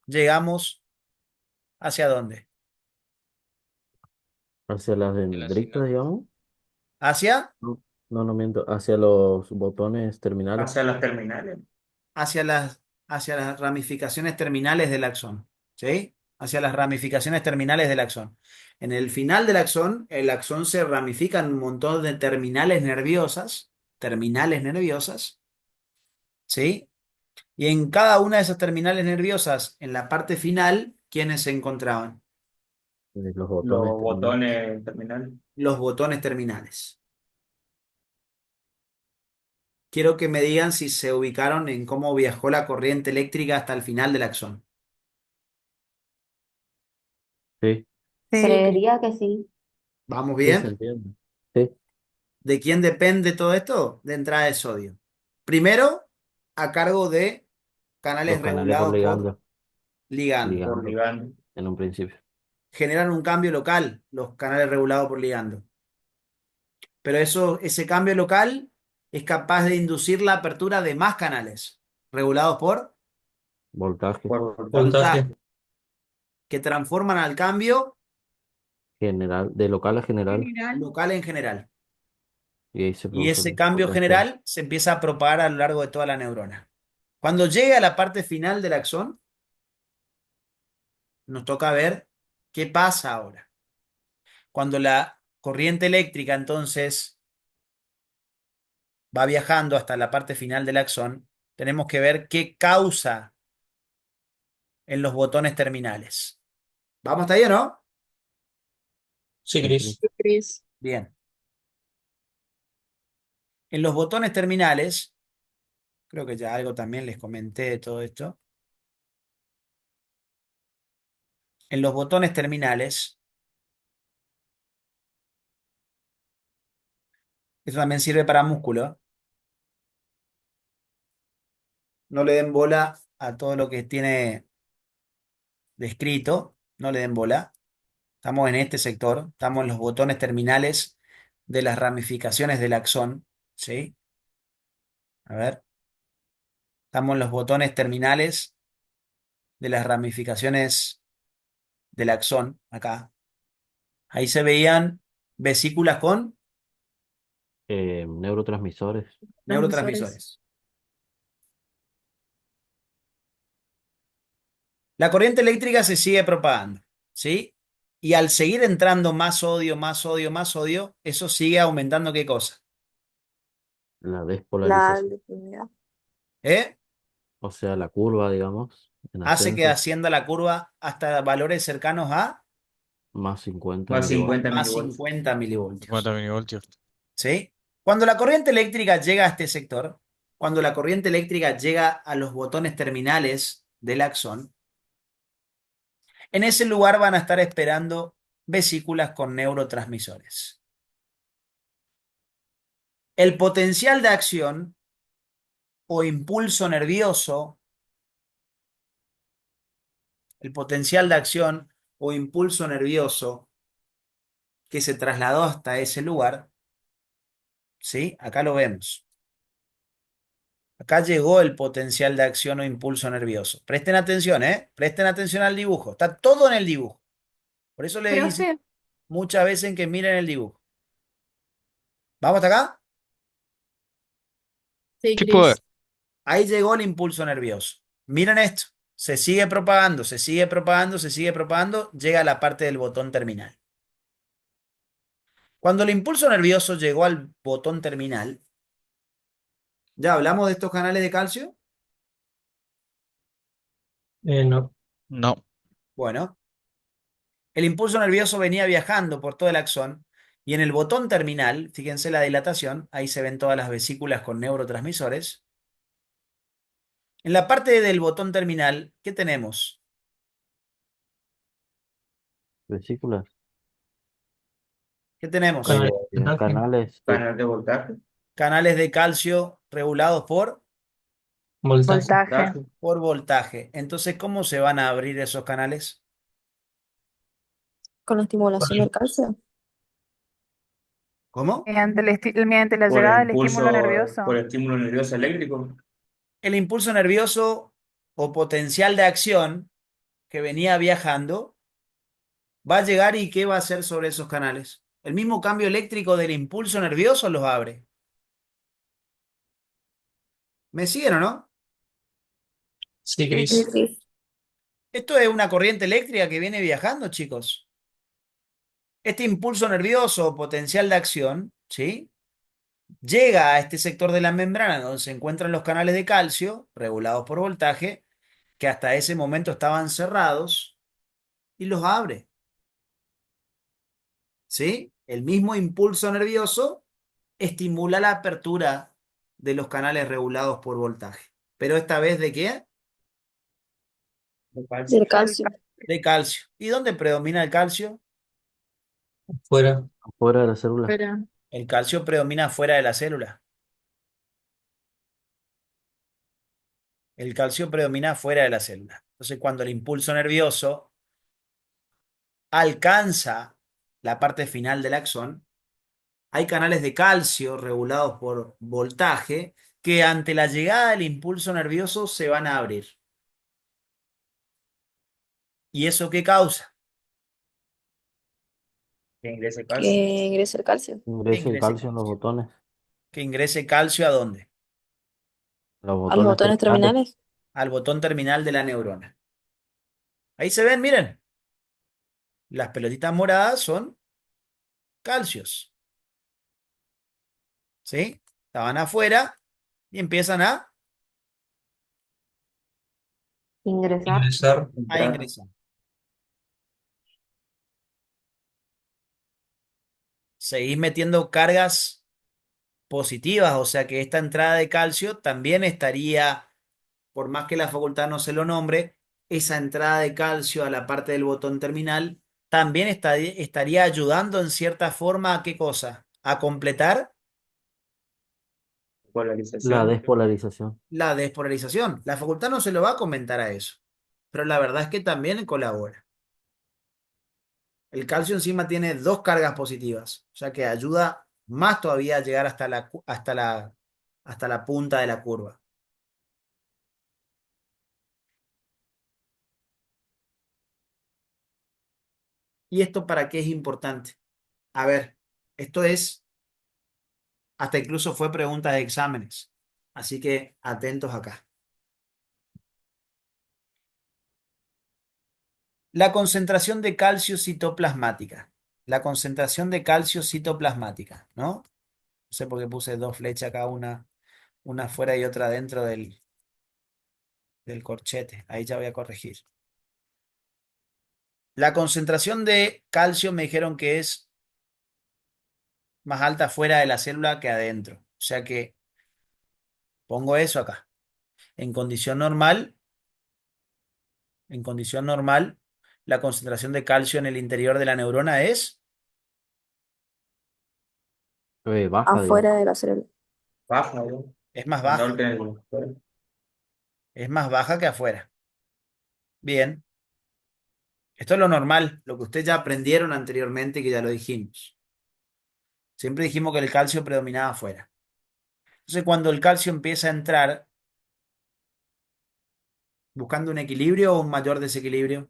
llegamos hacia dónde? Hacia las De la dendritas, señal. digamos. Hacia, No, no, no miento. Hacia los botones terminales. Hacia las terminales. hacia las ramificaciones terminales del axón, ¿sí? Hacia las ramificaciones terminales del axón. En el final del axón, el axón se ramifica en un montón de terminales nerviosas, ¿sí? Y en cada una de esas terminales nerviosas, en la parte final, ¿quiénes se encontraban? Los Los botones terminales. botones terminales. Los botones terminales. Quiero que me digan si se ubicaron en cómo viajó la corriente eléctrica hasta el final del axón. Sí, Sí, Cris. Creería que sí. ¿Vamos sí, se bien? entiende. Sí, ¿De quién depende todo esto? De entrada de sodio. Primero, a cargo de los canales canales por regulados por ligando. ligando. Por Ligando, ligando. en un principio. Generan un cambio local, los canales regulados por ligando. Pero ese cambio local es capaz de inducir la apertura de más canales regulados por Voltaje Por voltaje. Voltaje. voltaje, que transforman al cambio general, de local a general. General. local en general. Y ahí se Y produce ese cambio potencial. general se empieza a propagar a lo largo de toda la neurona. Cuando llega a la parte final del axón, nos toca ver qué pasa ahora. Cuando la corriente eléctrica entonces va viajando hasta la parte final del axón, tenemos que ver qué causa en los botones terminales. ¿Vamos hasta ahí o no? Sí, Sí, sí. Cris. Cris. Bien. En los botones terminales, creo que ya algo también les comenté de todo esto. En los botones terminales, esto también sirve para músculo. No le den bola a todo lo que tiene descrito, no le den bola. Estamos en este sector, estamos en los botones terminales de las ramificaciones del axón, ¿sí? A ver, estamos en los botones terminales de las ramificaciones del axón, acá. Ahí se veían vesículas con Neurotransmisores. Transmisores. neurotransmisores. La corriente eléctrica se sigue propagando, ¿sí? Y al seguir entrando más sodio, más sodio, más sodio, eso sigue aumentando ¿qué cosa? La La despolarización. legitimidad. ¿Eh? O sea, la curva, digamos, en Hace que ascenso, ascienda la curva hasta valores cercanos a más 50 Más milivoltios. 50 más milivoltios. 50 50 milivoltios, milivoltios. ¿sí? Cuando la corriente eléctrica llega a este sector, cuando la corriente eléctrica llega a los botones terminales del axón, en ese lugar van a estar esperando vesículas con neurotransmisores. El potencial de acción o impulso nervioso, el potencial de acción o impulso nervioso que se trasladó hasta ese lugar, ¿sí? Acá lo vemos. Acá llegó el potencial de acción o impulso nervioso. Presten atención, ¿eh? Presten atención al dibujo. Está todo en el dibujo. Por eso les Profe, insisto muchas veces en que miren el dibujo. ¿Vamos hasta acá? sí, ¿Qué poder? Cris. Ahí llegó el impulso nervioso. Miren esto. Se sigue propagando, se sigue propagando, se sigue propagando. Llega a la parte del botón terminal. Cuando el impulso nervioso llegó al botón terminal, ¿ya hablamos de estos canales de calcio? No. No. Bueno, el impulso nervioso venía viajando por todo el axón y en el botón terminal, fíjense la dilatación, ahí se ven todas las vesículas con neurotransmisores. En la parte del botón terminal, ¿qué tenemos? Vesículas. ¿Qué tenemos? Canal de calcio. Canales de Canal de voltaje. Canales de calcio regulados Voltaje. Voltaje. por voltaje. Entonces, ¿cómo se van a abrir esos canales? Con la estimulación del Con calcio. ¿Cómo? Mediante la Por el llegada del estímulo impulso, por nervioso. el estímulo nervioso eléctrico. El impulso nervioso o potencial de acción que venía viajando va a llegar y ¿qué va a hacer sobre esos canales? El mismo cambio eléctrico del impulso nervioso los abre. ¿Me siguen o no? Sí, Sí, Cris. sí. Esto es una corriente eléctrica que viene viajando, chicos. Este impulso nervioso o potencial de acción, ¿sí? Llega a este sector de la membrana donde se encuentran los canales de calcio regulados por voltaje, que hasta ese momento estaban cerrados, y los abre, ¿sí? El mismo impulso nervioso estimula la apertura de los canales regulados por voltaje. Pero esta vez ¿de qué? De calcio. Del calcio. De calcio. ¿Y dónde predomina el calcio? Fuera. afuera de la célula. Espera. El calcio predomina fuera de la célula. El calcio predomina fuera de la célula. Entonces, cuando el impulso nervioso alcanza la parte final del axón, hay canales de calcio regulados por voltaje que ante la llegada del impulso nervioso se van a abrir. ¿Y eso qué causa? Que ingrese Que calcio. ingresa el calcio. Que Ingresen ingrese calcio en los calcio. botones. Que ingrese calcio ¿a dónde? Los A los botones botones terminales. terminales. Al botón terminal de la neurona. Ahí se ven, miren, las pelotitas moradas son calcios, ¿sí? Estaban afuera y empiezan Ingresar. Ingresar. a Entrar. ingresar. Seguís metiendo cargas positivas, o sea que esta entrada de calcio también estaría, por más que la facultad no se lo nombre, esa entrada de calcio a la parte del botón terminal también estaría ayudando en cierta forma a qué cosa? A completar La Polarización. despolarización. la despolarización. La facultad no se lo va a comentar a eso. pero la verdad es que también colabora. El calcio encima tiene dos cargas positivas, o sea que ayuda más todavía a llegar hasta la punta de la curva. ¿Y esto para qué es importante? A ver, esto es, hasta incluso fue pregunta de exámenes, así que atentos acá. La concentración de calcio citoplasmática. La concentración de calcio citoplasmática, ¿no? No sé por qué puse dos flechas acá, una afuera y otra dentro del corchete. Ahí ya voy a corregir. La concentración de calcio me dijeron que es más alta fuera de la célula que adentro. O sea que pongo eso acá. En condición normal, en condición normal, la concentración de calcio en el interior de la neurona Baja, digamos. Afuera de la célula. Baja, ¿no? es más Menor baja. que en el... Es más baja que afuera. Bien. Esto es lo normal, lo que ustedes ya aprendieron anteriormente y que ya lo dijimos. Siempre dijimos que el calcio predominaba afuera. Entonces, cuando el calcio empieza a entrar buscando un equilibrio o un mayor desequilibrio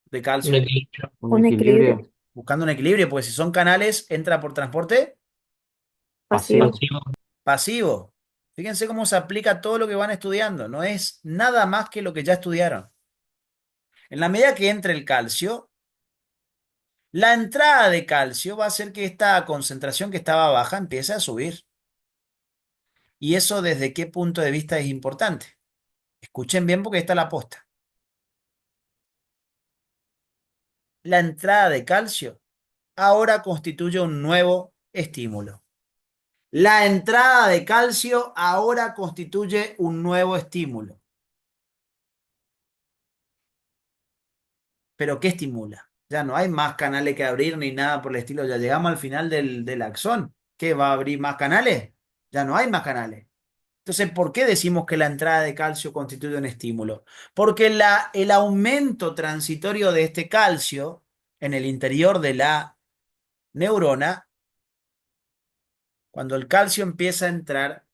de Un calcio, equilibrio. Un Un equilibrio equilibrio buscando un equilibrio, pues si son canales, entra por transporte pasivo. pasivo. Pasivo. pasivo. Fíjense cómo se aplica todo lo que van estudiando. No es nada más que lo que ya estudiaron. En la medida que entre el calcio, la entrada de calcio va a hacer que esta concentración que estaba baja empiece a subir. ¿Y eso desde qué punto de vista es importante? Escuchen bien porque esta es la posta. La entrada de calcio ahora constituye un nuevo estímulo. La entrada de calcio ahora constituye un nuevo estímulo. ¿Pero qué estimula? Ya no hay más canales que abrir ni nada por el estilo. Ya llegamos al final del axón. ¿Qué va a abrir más canales? Ya no hay más canales. Entonces, ¿por qué decimos que la entrada de calcio constituye un estímulo? Porque el aumento transitorio de este calcio en el interior de la neurona, cuando el calcio empieza a entrar,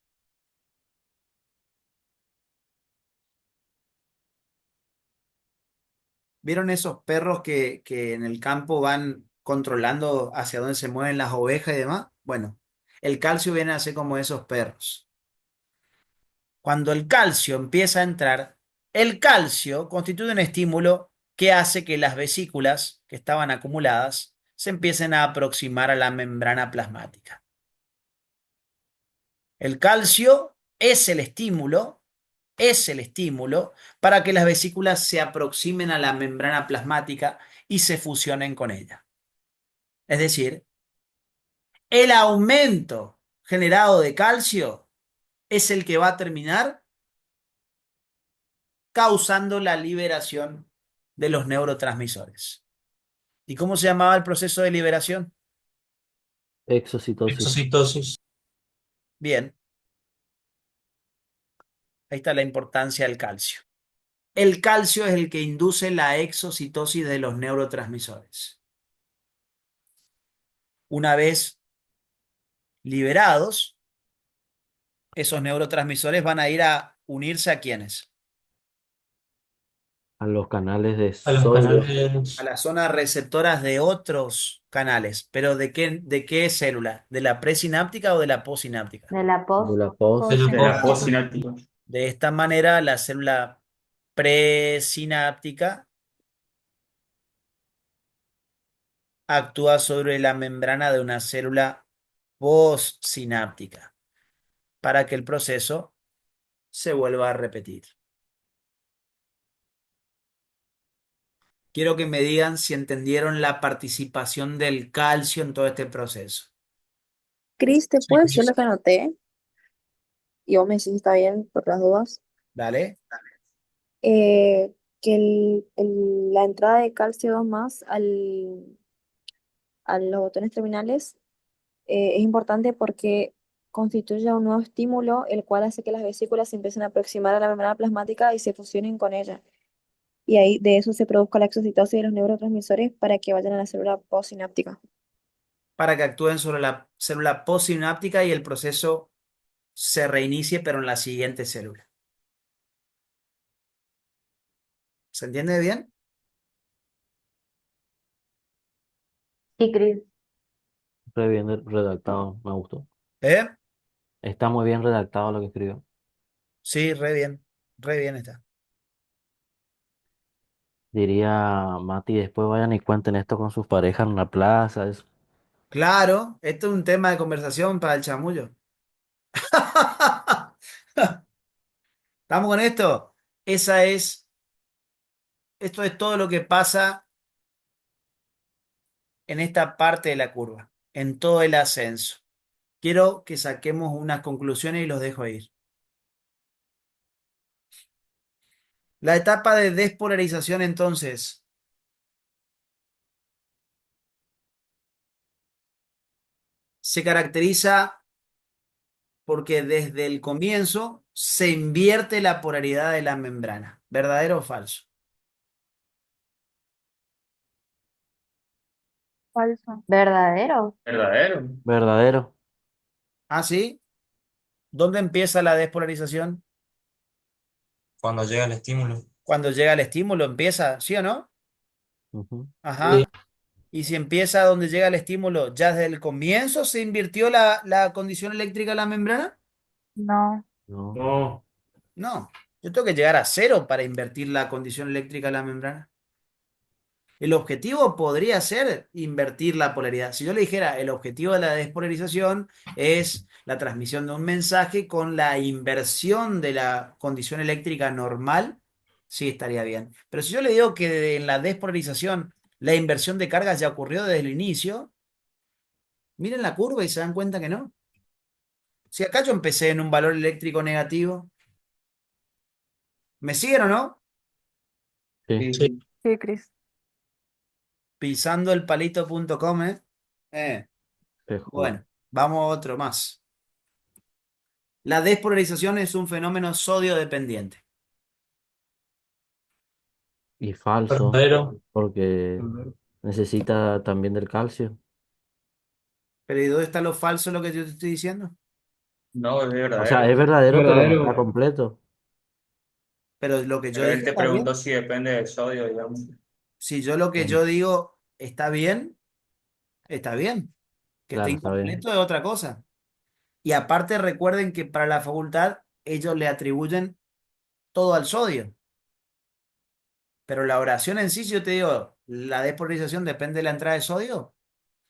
¿vieron esos perros que en el campo van controlando hacia dónde se mueven las ovejas y demás? Bueno, el calcio viene a ser como esos perros. Cuando el calcio empieza a entrar, el calcio constituye un estímulo que hace que las vesículas que estaban acumuladas se empiecen a aproximar a la membrana plasmática. El calcio es el estímulo para que las vesículas se aproximen a la membrana plasmática y se fusionen con ella. Es decir, el aumento generado de calcio es el que va a terminar causando la liberación de los neurotransmisores. ¿Y cómo se llamaba el proceso de liberación? Exocitosis. Exocitosis. Bien, ahí está la importancia del calcio. El calcio es el que induce la exocitosis de los neurotransmisores. Una vez liberados, esos neurotransmisores van a ir a unirse a quiénes? A los canales de A los sodio. A canales las zonas receptoras de otros canales. ¿Pero de qué célula? ¿De la presináptica o de la postsináptica? De la De post, la pos. de la De la post. postsináptica. De esta manera, la célula presináptica actúa sobre la membrana de una célula postsináptica para que el proceso se vuelva a repetir. Quiero que me digan si entendieron la participación del calcio en todo este proceso. Cris, ¿te Sí, puedo decir Cris. lo que anoté? Y vos me decís si está bien, por las dudas. ¿Dale? Que la entrada de calcio más a los botones terminales es importante porque constituye un nuevo estímulo, el cual hace que las vesículas se empiecen a aproximar a la membrana plasmática y se fusionen con ella. y ahí de eso se produzca la exocitosis de los neurotransmisores para que vayan a la célula postsináptica. para que actúen sobre la célula postsináptica y el proceso se reinicie, pero en la siguiente célula. ¿Se entiende bien? Sí, Cris. Re bien redactado, me gustó. ¿Eh? Está muy bien redactado lo que escribió. Sí, re bien está. Diría Mati, después vayan y cuenten esto con sus parejas en la plaza. Claro, esto es un tema de conversación para el chamullo. ¿Estamos con esto? Esa es, esto es todo lo que pasa en esta parte de la curva, en todo el ascenso. Quiero que saquemos unas conclusiones y los dejo ir. La etapa de despolarización, entonces, se caracteriza porque desde el comienzo se invierte la polaridad de la membrana. ¿Verdadero o falso? Falso. ¿Verdadero? Verdadero. Verdadero. ¿Ah, sí? ¿Dónde empieza la despolarización? Cuando llega el estímulo. Cuando llega el estímulo, empieza, ¿sí o no? Ujú. Ajá. Sí. Y si empieza donde llega el estímulo, ¿ya desde el comienzo se invirtió la condición eléctrica de la membrana? No. No, No. No. Yo tengo que llegar a cero para invertir la condición eléctrica de la membrana. El objetivo podría ser invertir la polaridad. Si yo le dijera, el objetivo de la despolarización es la transmisión de un mensaje con la inversión de la condición eléctrica normal, sí estaría bien. Pero si yo le digo que en la despolarización la inversión de cargas ya ocurrió desde el inicio, miren la curva y se dan cuenta que no. Si acá yo empecé en un valor eléctrico negativo, ¿me siguen o no? sí, Sí, Sí. sí. Sí, Cris. Pisando el palito.com, ¿eh? Eh, te juro. Bueno, vamos a otro más. La despolarización es un fenómeno sodio dependiente. Y falso, Verdadero. porque necesita también del calcio. Pero ¿y dónde está lo falso lo que yo te estoy diciendo? No, es O sea, es verdadero. verdadero, pero no está Verdadero. completo. Pero lo que yo Pero él dije te está preguntó bien. si depende del sodio, digamos. Si yo lo que Mm, yo digo está bien, está bien. Que esté claro, está bien. incompleto es otra cosa. Y aparte recuerden que para la facultad ellos le atribuyen todo al sodio. Pero la oración en sí, si yo te digo, la despolarización depende de la entrada de sodio.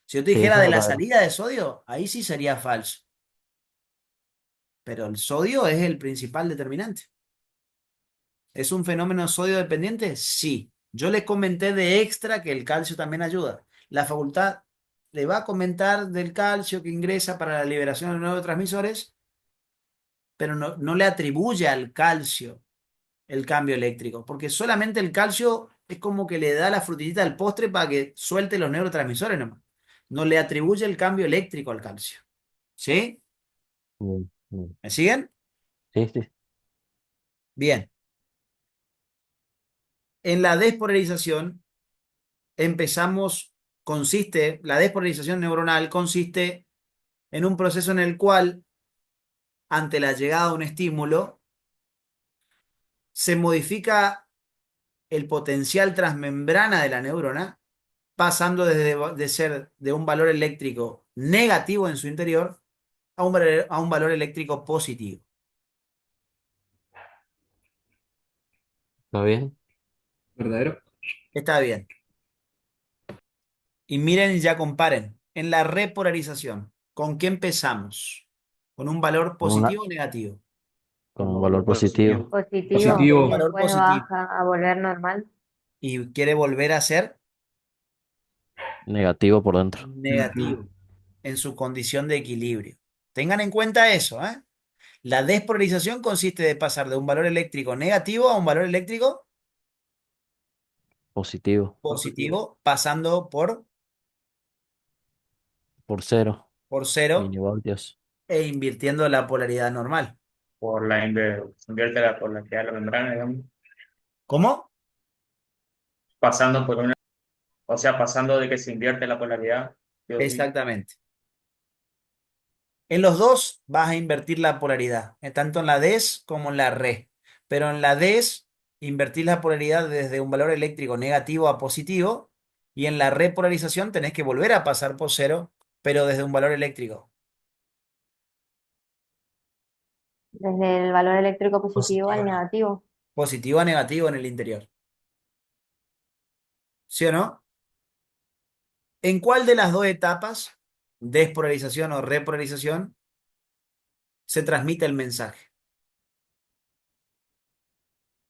Si yo te Sí, dijera eso es de la verdadero. salida de sodio, ahí sí sería falso. Pero el sodio es el principal determinante. ¿Es un fenómeno sodio dependiente? Sí. Yo les comenté de extra que el calcio también ayuda. La facultad le va a comentar del calcio que ingresa para la liberación de neurotransmisores, pero no le atribuye al calcio el cambio eléctrico, porque solamente el calcio es como que le da la frutillita al postre para que suelte los neurotransmisores nomás. No le atribuye el cambio eléctrico al calcio. ¿Sí? Mm, mm. ¿Me siguen? Sí, sí. Bien. En la despolarización la despolarización neuronal consiste en un proceso en el cual, ante la llegada de un estímulo, se modifica el potencial transmembrana de la neurona, pasando de ser de un valor eléctrico negativo en su interior a un valor eléctrico positivo. ¿Está bien? Verdadero. Está bien. Y miren y ya comparen. En la repolarización, ¿con qué empezamos? ¿Con un valor Con una, positivo o negativo? con un valor Valor positivo. positivo. Positivo. Un Y Positivo. valor después positivo. baja a volver normal. Y quiere volver a ser Negativo por dentro. negativo en su condición de equilibrio. Tengan en cuenta eso, ¿eh? La despolarización consiste de pasar de un valor eléctrico negativo a un valor eléctrico Positivo. positivo, pasando Por cero. por cero Milivoltios. e invirtiendo la polaridad normal. Por la invierte la polaridad de la membrana, digamos. ¿Cómo? pasando por una, o sea, pasando de que se invierte la polaridad, sí o sí. Exactamente. En los dos vas a invertir la polaridad, tanto en la des como en la re. Pero en la des invertís la polaridad desde un valor eléctrico negativo a positivo y en la repolarización tenés que volver a pasar por cero, pero desde un valor eléctrico Desde el valor eléctrico positivo al Positivo. negativo. positivo a negativo en el interior. ¿Sí o no? ¿En cuál de las dos etapas, despolarización o repolarización, se transmite el mensaje?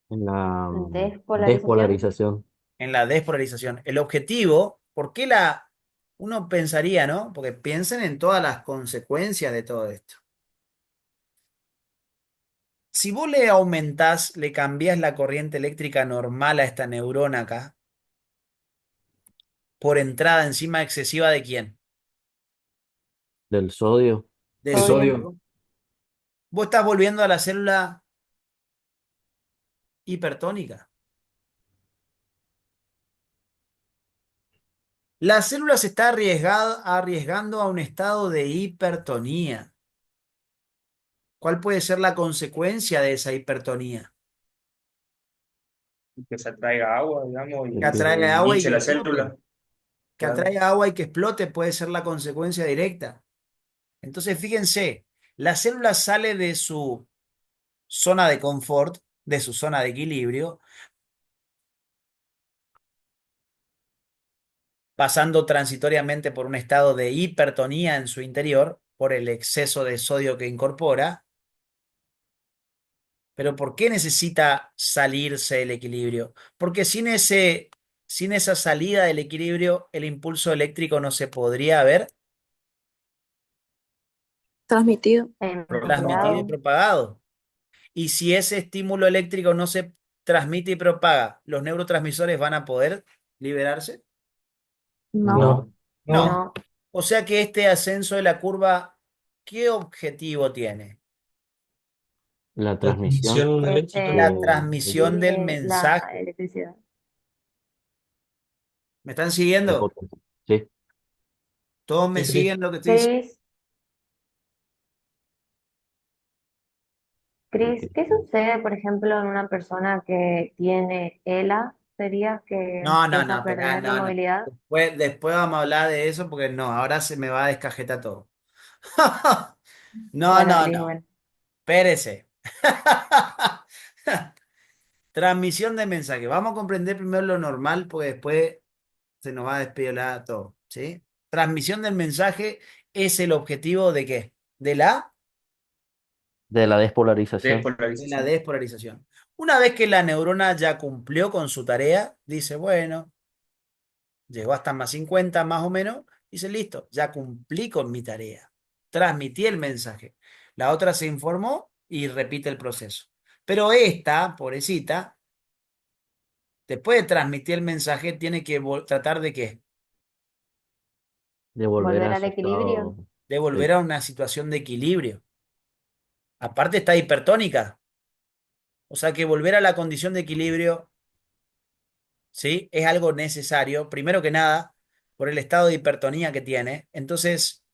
En la Despolarización. despolarización En la despolarización. El objetivo, ¿por qué la... Uno pensaría, ¿no? Porque piensen en todas las consecuencias de todo esto. Si vos le aumentás, le cambiás la corriente eléctrica normal a esta neurona acá, por entrada encima excesiva de quién? del sodio. De Sodio. sodio. Vos estás volviendo a la célula hipertónica. La célula se está arriesgando a un estado de hipertonía. ¿Cuál puede ser la consecuencia de esa hipertonía? Que se traiga agua, digamos, Que El y que- se atraiga agua y hinche que la explote. célula. Que Claro. atraiga agua y que explote puede ser la consecuencia directa. Entonces, fíjense, la célula sale de su zona de confort, de su zona de equilibrio, pasando transitoriamente por un estado de hipertonía en su interior, por el exceso de sodio que incorpora. Pero ¿por qué necesita salirse del equilibrio? Porque sin esa salida del equilibrio, el impulso eléctrico no se podría haber Transmitido. transmitido y Enviado. propagado. Y si ese estímulo eléctrico no se transmite y propaga, ¿los neurotransmisores van a poder liberarse? No. No. No. No. No. O sea que este ascenso de la curva, ¿qué objetivo tiene? La La transmisión transmisión eléctrica. La de, transmisión del La mensaje. electricidad. ¿Me están de siguiendo? potencia. Sí, ¿Todos me Sí, Cris. siguen lo que estoy diciendo? Cris, Cris, ¿qué sucede, por ejemplo, en una persona que tiene ELA? ¿Sería que No, no, empieza a no, pero, perder la no, no. movilidad? Después vamos a hablar de eso porque no, ahora se me va a descajetar todo. No, Bueno, no, Cris, no. bueno. Espérese. Transmisión de mensaje. Vamos a comprender primero lo normal porque después se nos va a despiolar todo, ¿sí? Transmisión del mensaje es el objetivo de qué? de la despolarización. De la Despolarización. despolarización. Una vez que la neurona ya cumplió con su tarea, dice, bueno, llegó hasta más 50 más o menos, dice, listo, ya cumplí con mi tarea. Transmití el mensaje. La otra se informó y repite el proceso. Pero esta, pobrecita, después de transmitir el mensaje, tiene que tratar de qué? De volver Volver a al su equilibrio. estado. De volver Sí, a una situación de equilibrio. Aparte está hipertónica, o sea que volver a la condición de equilibrio, ¿sí? Es algo necesario, primero que nada, por el estado de hipertonía que tiene. Entonces,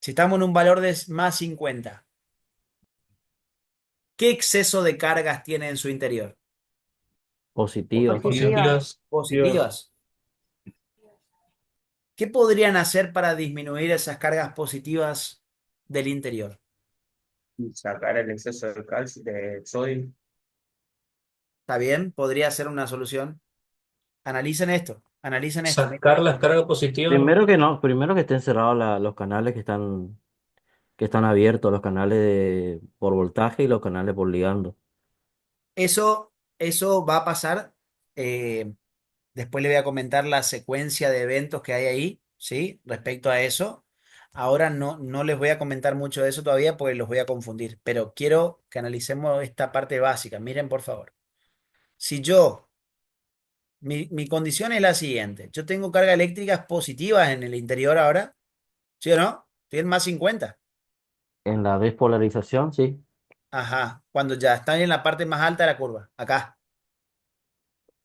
si estamos en un valor de más 50, ¿qué exceso de cargas tiene en su interior? positivas. Positiva. Positivas. Positivas. ¿Qué podrían hacer para disminuir esas cargas positivas del interior? Y sacar el exceso de calcio, de sodio. ¿Está bien? Podría ser una solución. Analicen esto, analicen esto. Sacar las cargas positivas. Primero que no, primero que estén cerrados los canales que están abiertos, los canales por voltaje y los canales por ligando. Eso va a pasar. eh, Después le voy a comentar la secuencia de eventos que hay ahí, ¿sí? Respecto a eso. Ahora no les voy a comentar mucho de eso todavía porque los voy a confundir, pero quiero que analicemos esta parte básica. Miren, por favor. Si mi condición es la siguiente. Yo tengo cargas eléctricas positivas en el interior ahora, ¿sí o no? Estoy en más 50. En la despolarización, sí, Ajá. Cuando ya están en la parte más alta de la curva, acá.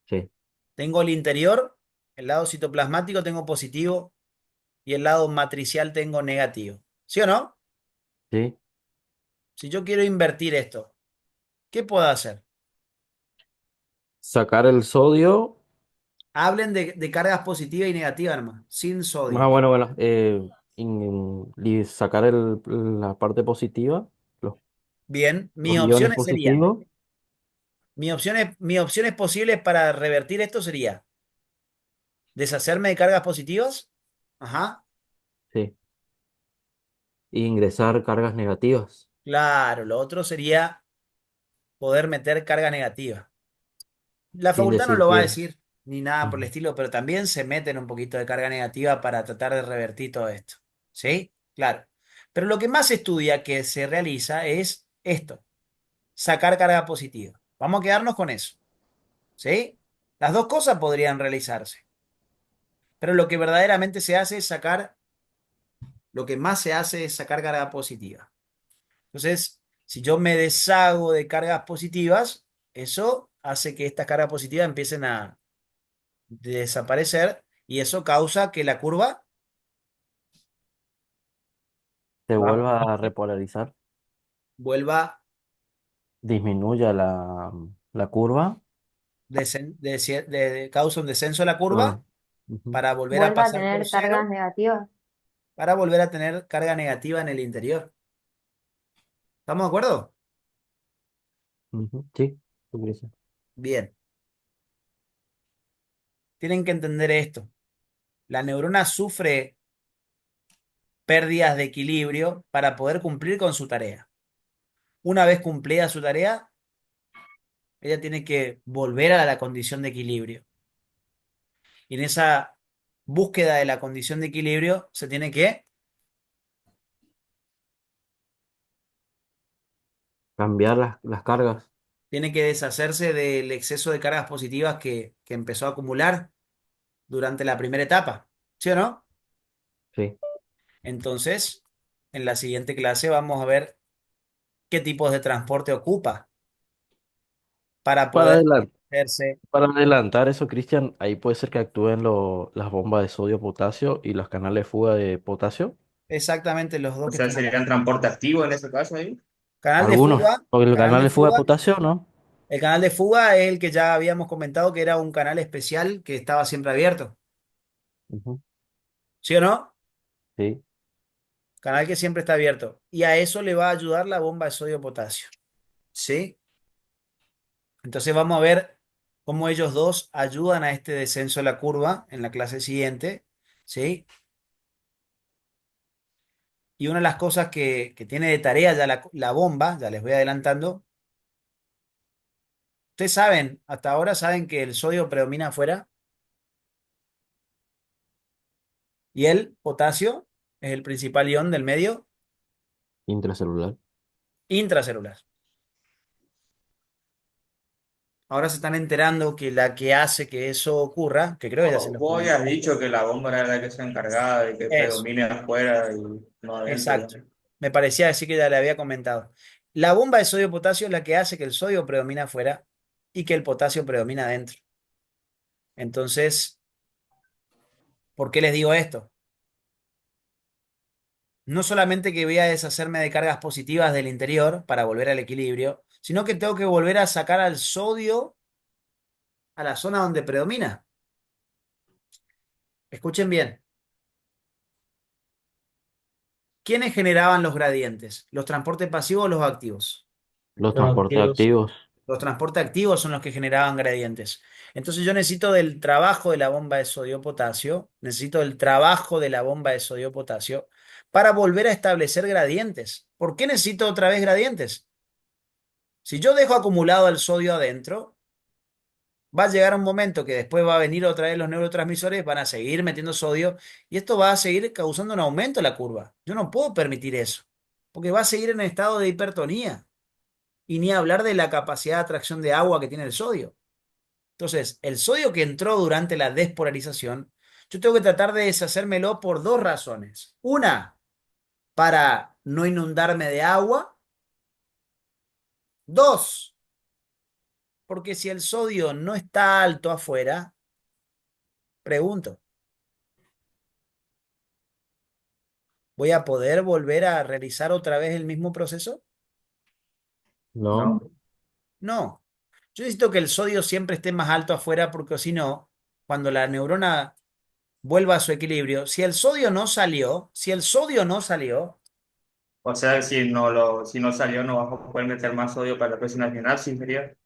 sí. Tengo el interior, el lado citoplasmático tengo positivo y el lado matricial tengo negativo. ¿Sí o no? ¿sí? Si yo quiero invertir esto, ¿qué puedo hacer? Sacar el sodio. Hablen de cargas positivas y negativas, nomás, sin Ah, sodio. bueno, bueno. Y sacar la parte positiva, Bien, los iones positivos. mis opciones posibles para revertir esto sería deshacerme de cargas positivas. Ajá, Sí. Y ingresar cargas negativas. claro. Lo otro sería poder meter carga negativa. La Sin facultad no decir lo va a que. decir ni nada por el Ujú. estilo, pero también se meten un poquito de carga negativa para tratar de revertir todo esto. ¿Sí? Claro. Pero lo que más se estudia que se realiza es esto, sacar carga positiva. Vamos a quedarnos con eso. ¿Sí? Las dos cosas podrían realizarse, pero lo que verdaderamente se hace es sacar, lo que más se hace es sacar carga positiva. Entonces, si yo me deshago de cargas positivas, eso hace que estas cargas positivas empiecen a desaparecer y eso causa que la curva Se va, vuelva a repolarizar. vuelva, Disminuya la curva. causa un descenso de la curva Claro. Ujú. para volver a Vuelva a pasar por tener cargas cero, negativas. para volver a tener carga negativa en el interior. ¿Estamos de acuerdo? Ujú. Sí. Sí, sí. Bien, tienen que entender esto. La neurona sufre pérdidas de equilibrio para poder cumplir con su tarea. Una vez cumplida su tarea, ella tiene que volver a la condición de equilibrio. Y en esa búsqueda de la condición de equilibrio se Cambiar las cargas. tiene que deshacerse del exceso de cargas positivas que empezó a acumular durante la primera etapa. ¿Sí o no? Sí. Entonces, en la siguiente clase vamos a ver qué tipos de transporte ocupa para Para poder adelantar. hacerse Para adelantar eso, Cristian, ahí puede ser que actúen las bombas de sodio-potasio y los canales de fuga de potasio. exactamente los dos O que sea, están acá. serían transporte activo en ese caso ahí. Canal de Algunos, fuga, porque el canal canal de de fuga de fuga. potasio, ¿no? El canal de fuga es el que ya habíamos comentado que era un canal especial que estaba siempre abierto. Ujú. ¿Sí o no? Sí. Canal que siempre está abierto. Y a eso le va a ayudar la bomba de sodio potasio. ¿Sí? Entonces vamos a ver cómo ellos dos ayudan a este descenso de la curva en la clase siguiente. ¿Sí? Y una de las cosas que tiene de tarea ya la bomba, ya les voy adelantando. Ustedes saben, hasta ahora saben que el sodio predomina afuera y el potasio es el principal ion del medio Intracelular. intracelular. Ahora se están enterando que la que hace que eso ocurra, que creo que ya se los Vos comenté. habías dicho que la bomba era la que se encargaba de que Eso, predomine afuera y no adentro exacto. también. Me parecía decir que ya le había comentado. La bomba de sodio-potasio es la que hace que el sodio predomine afuera y que el potasio predomine adentro. Entonces, ¿por qué les digo esto? No solamente que voy a deshacerme de cargas positivas del interior para volver al equilibrio, sino que tengo que volver a sacar al sodio a la zona donde predomina. Escuchen bien. ¿Quiénes generaban los gradientes? ¿Los transportes pasivos o los activos? Los Los transportes activos. activos. Los transportes activos son los que generaban gradientes. Entonces yo necesito del trabajo de la bomba de sodio-potasio, necesito del trabajo de la bomba de sodio-potasio para volver a establecer gradientes. ¿Por qué necesito otra vez gradientes? Si yo dejo acumulado el sodio adentro, va a llegar un momento que después va a venir otra vez los neurotransmisores, van a seguir metiendo sodio y esto va a seguir causando un aumento de la curva. Yo no puedo permitir eso, porque va a seguir en estado de hipertonía y ni hablar de la capacidad de atracción de agua que tiene el sodio. Entonces, el sodio que entró durante la despolarización, yo tengo que tratar de deshacérmelo por dos razones. Una, para no inundarme de agua. Dos, porque si el sodio no está alto afuera, Pregunto, ¿voy a poder volver a realizar otra vez el mismo proceso? No, No. No. Yo necesito que el sodio siempre esté más alto afuera porque si no, cuando la neurona vuelva a su equilibrio, si el sodio no salió, O sea, si no salió, no vas a poder meter más sodio para la próxima final, sí sería.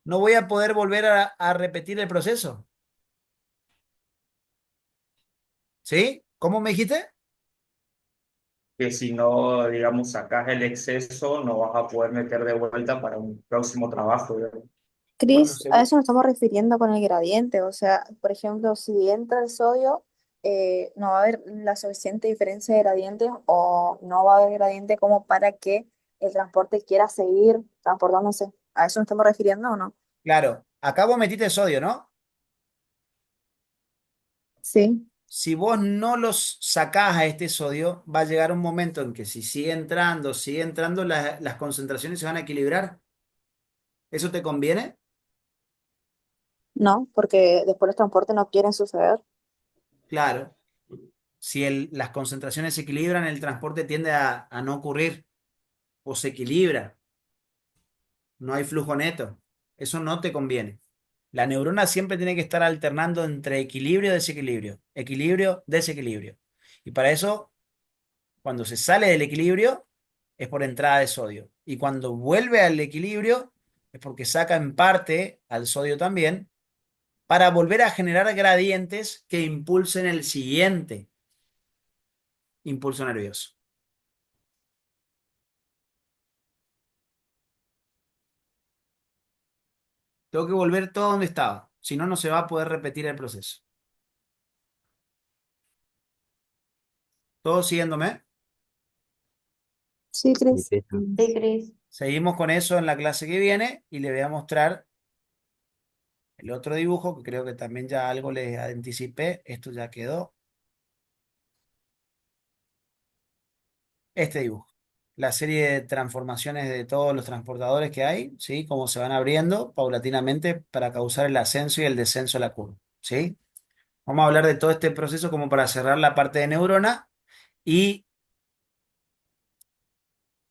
no voy a poder volver a repetir el proceso. ¿Sí? ¿Cómo me dijiste? Que si no, digamos, sacas el exceso, no vas a poder meter de vuelta para un próximo trabajo, digamos. Cuando Cris, se... a eso nos estamos refiriendo con el gradiente. O sea, por ejemplo, si entra el sodio, no va a haber la suficiente diferencia de gradiente o no va a haber gradiente como para que el transporte quiera seguir transportándose. ¿A eso nos estamos refiriendo o no? Claro, acá vos metiste sodio, ¿no? Sí. Si vos no los sacás a este sodio, va a llegar un momento en que si sigue entrando, las concentraciones se van a equilibrar. ¿Eso te conviene? No, porque después los transportes no quieren suceder. Claro. Si las concentraciones se equilibran, el transporte tiende a no ocurrir o se equilibra. No hay flujo neto. Eso no te conviene. La neurona siempre tiene que estar alternando entre equilibrio y desequilibrio, equilibrio, desequilibrio. Y para eso, cuando se sale del equilibrio, es por entrada de sodio. Y cuando vuelve al equilibrio, es porque saca en parte al sodio también, para volver a generar gradientes que impulsen el siguiente impulso nervioso. Tengo que volver todo donde estaba. Si no, no se va a poder repetir el proceso. ¿Todos siguiéndome? Sí, sí, Cris. sí, sí. Sí, Cris. Seguimos con eso en la clase que viene y le voy a mostrar el otro dibujo, que creo que también ya algo les anticipé. Esto ya quedó. Este dibujo. La serie de transformaciones de todos los transportadores que hay, ¿sí? Cómo se van abriendo paulatinamente para causar el ascenso y el descenso de la curva, ¿sí? Vamos a hablar de todo este proceso como para cerrar la parte de neurona y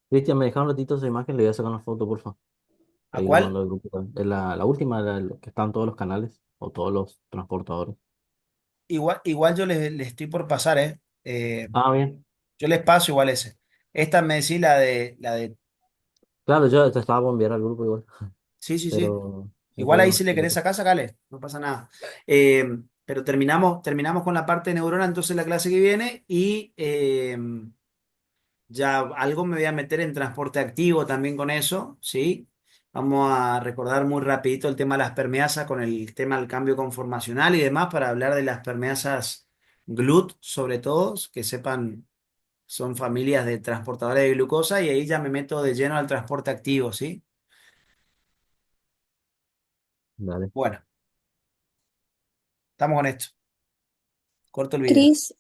Cristian, me dejaron un ratito esa imagen, le voy a sacar una foto, por favor. ¿a Ahí lo cuál? mando al grupo también. Es la última, que están todos los canales o todos los transportadores. Igual yo les estoy por pasar, ¿eh? Ah, bien. Yo les paso igual ese. Esta me decís la de, Claro, yo te estaba por enviar al grupo igual, sí, sí, sí. pero sin Igual ahí problema. si le Te lo querés paso. sacar, sacale, no pasa nada. Eh, pero terminamos con la parte de neurona entonces la clase que viene y ya algo me voy a meter en transporte activo también con eso, ¿sí? Vamos a recordar muy rapidito el tema de las permeasas con el tema del cambio conformacional y demás para hablar de las permeasas GLUT sobre todo, que sepan, son familias de transportadores de glucosa y ahí ya me meto de lleno al transporte activo, ¿sí? Dale. Bueno, estamos con esto. Corto el video. Cris,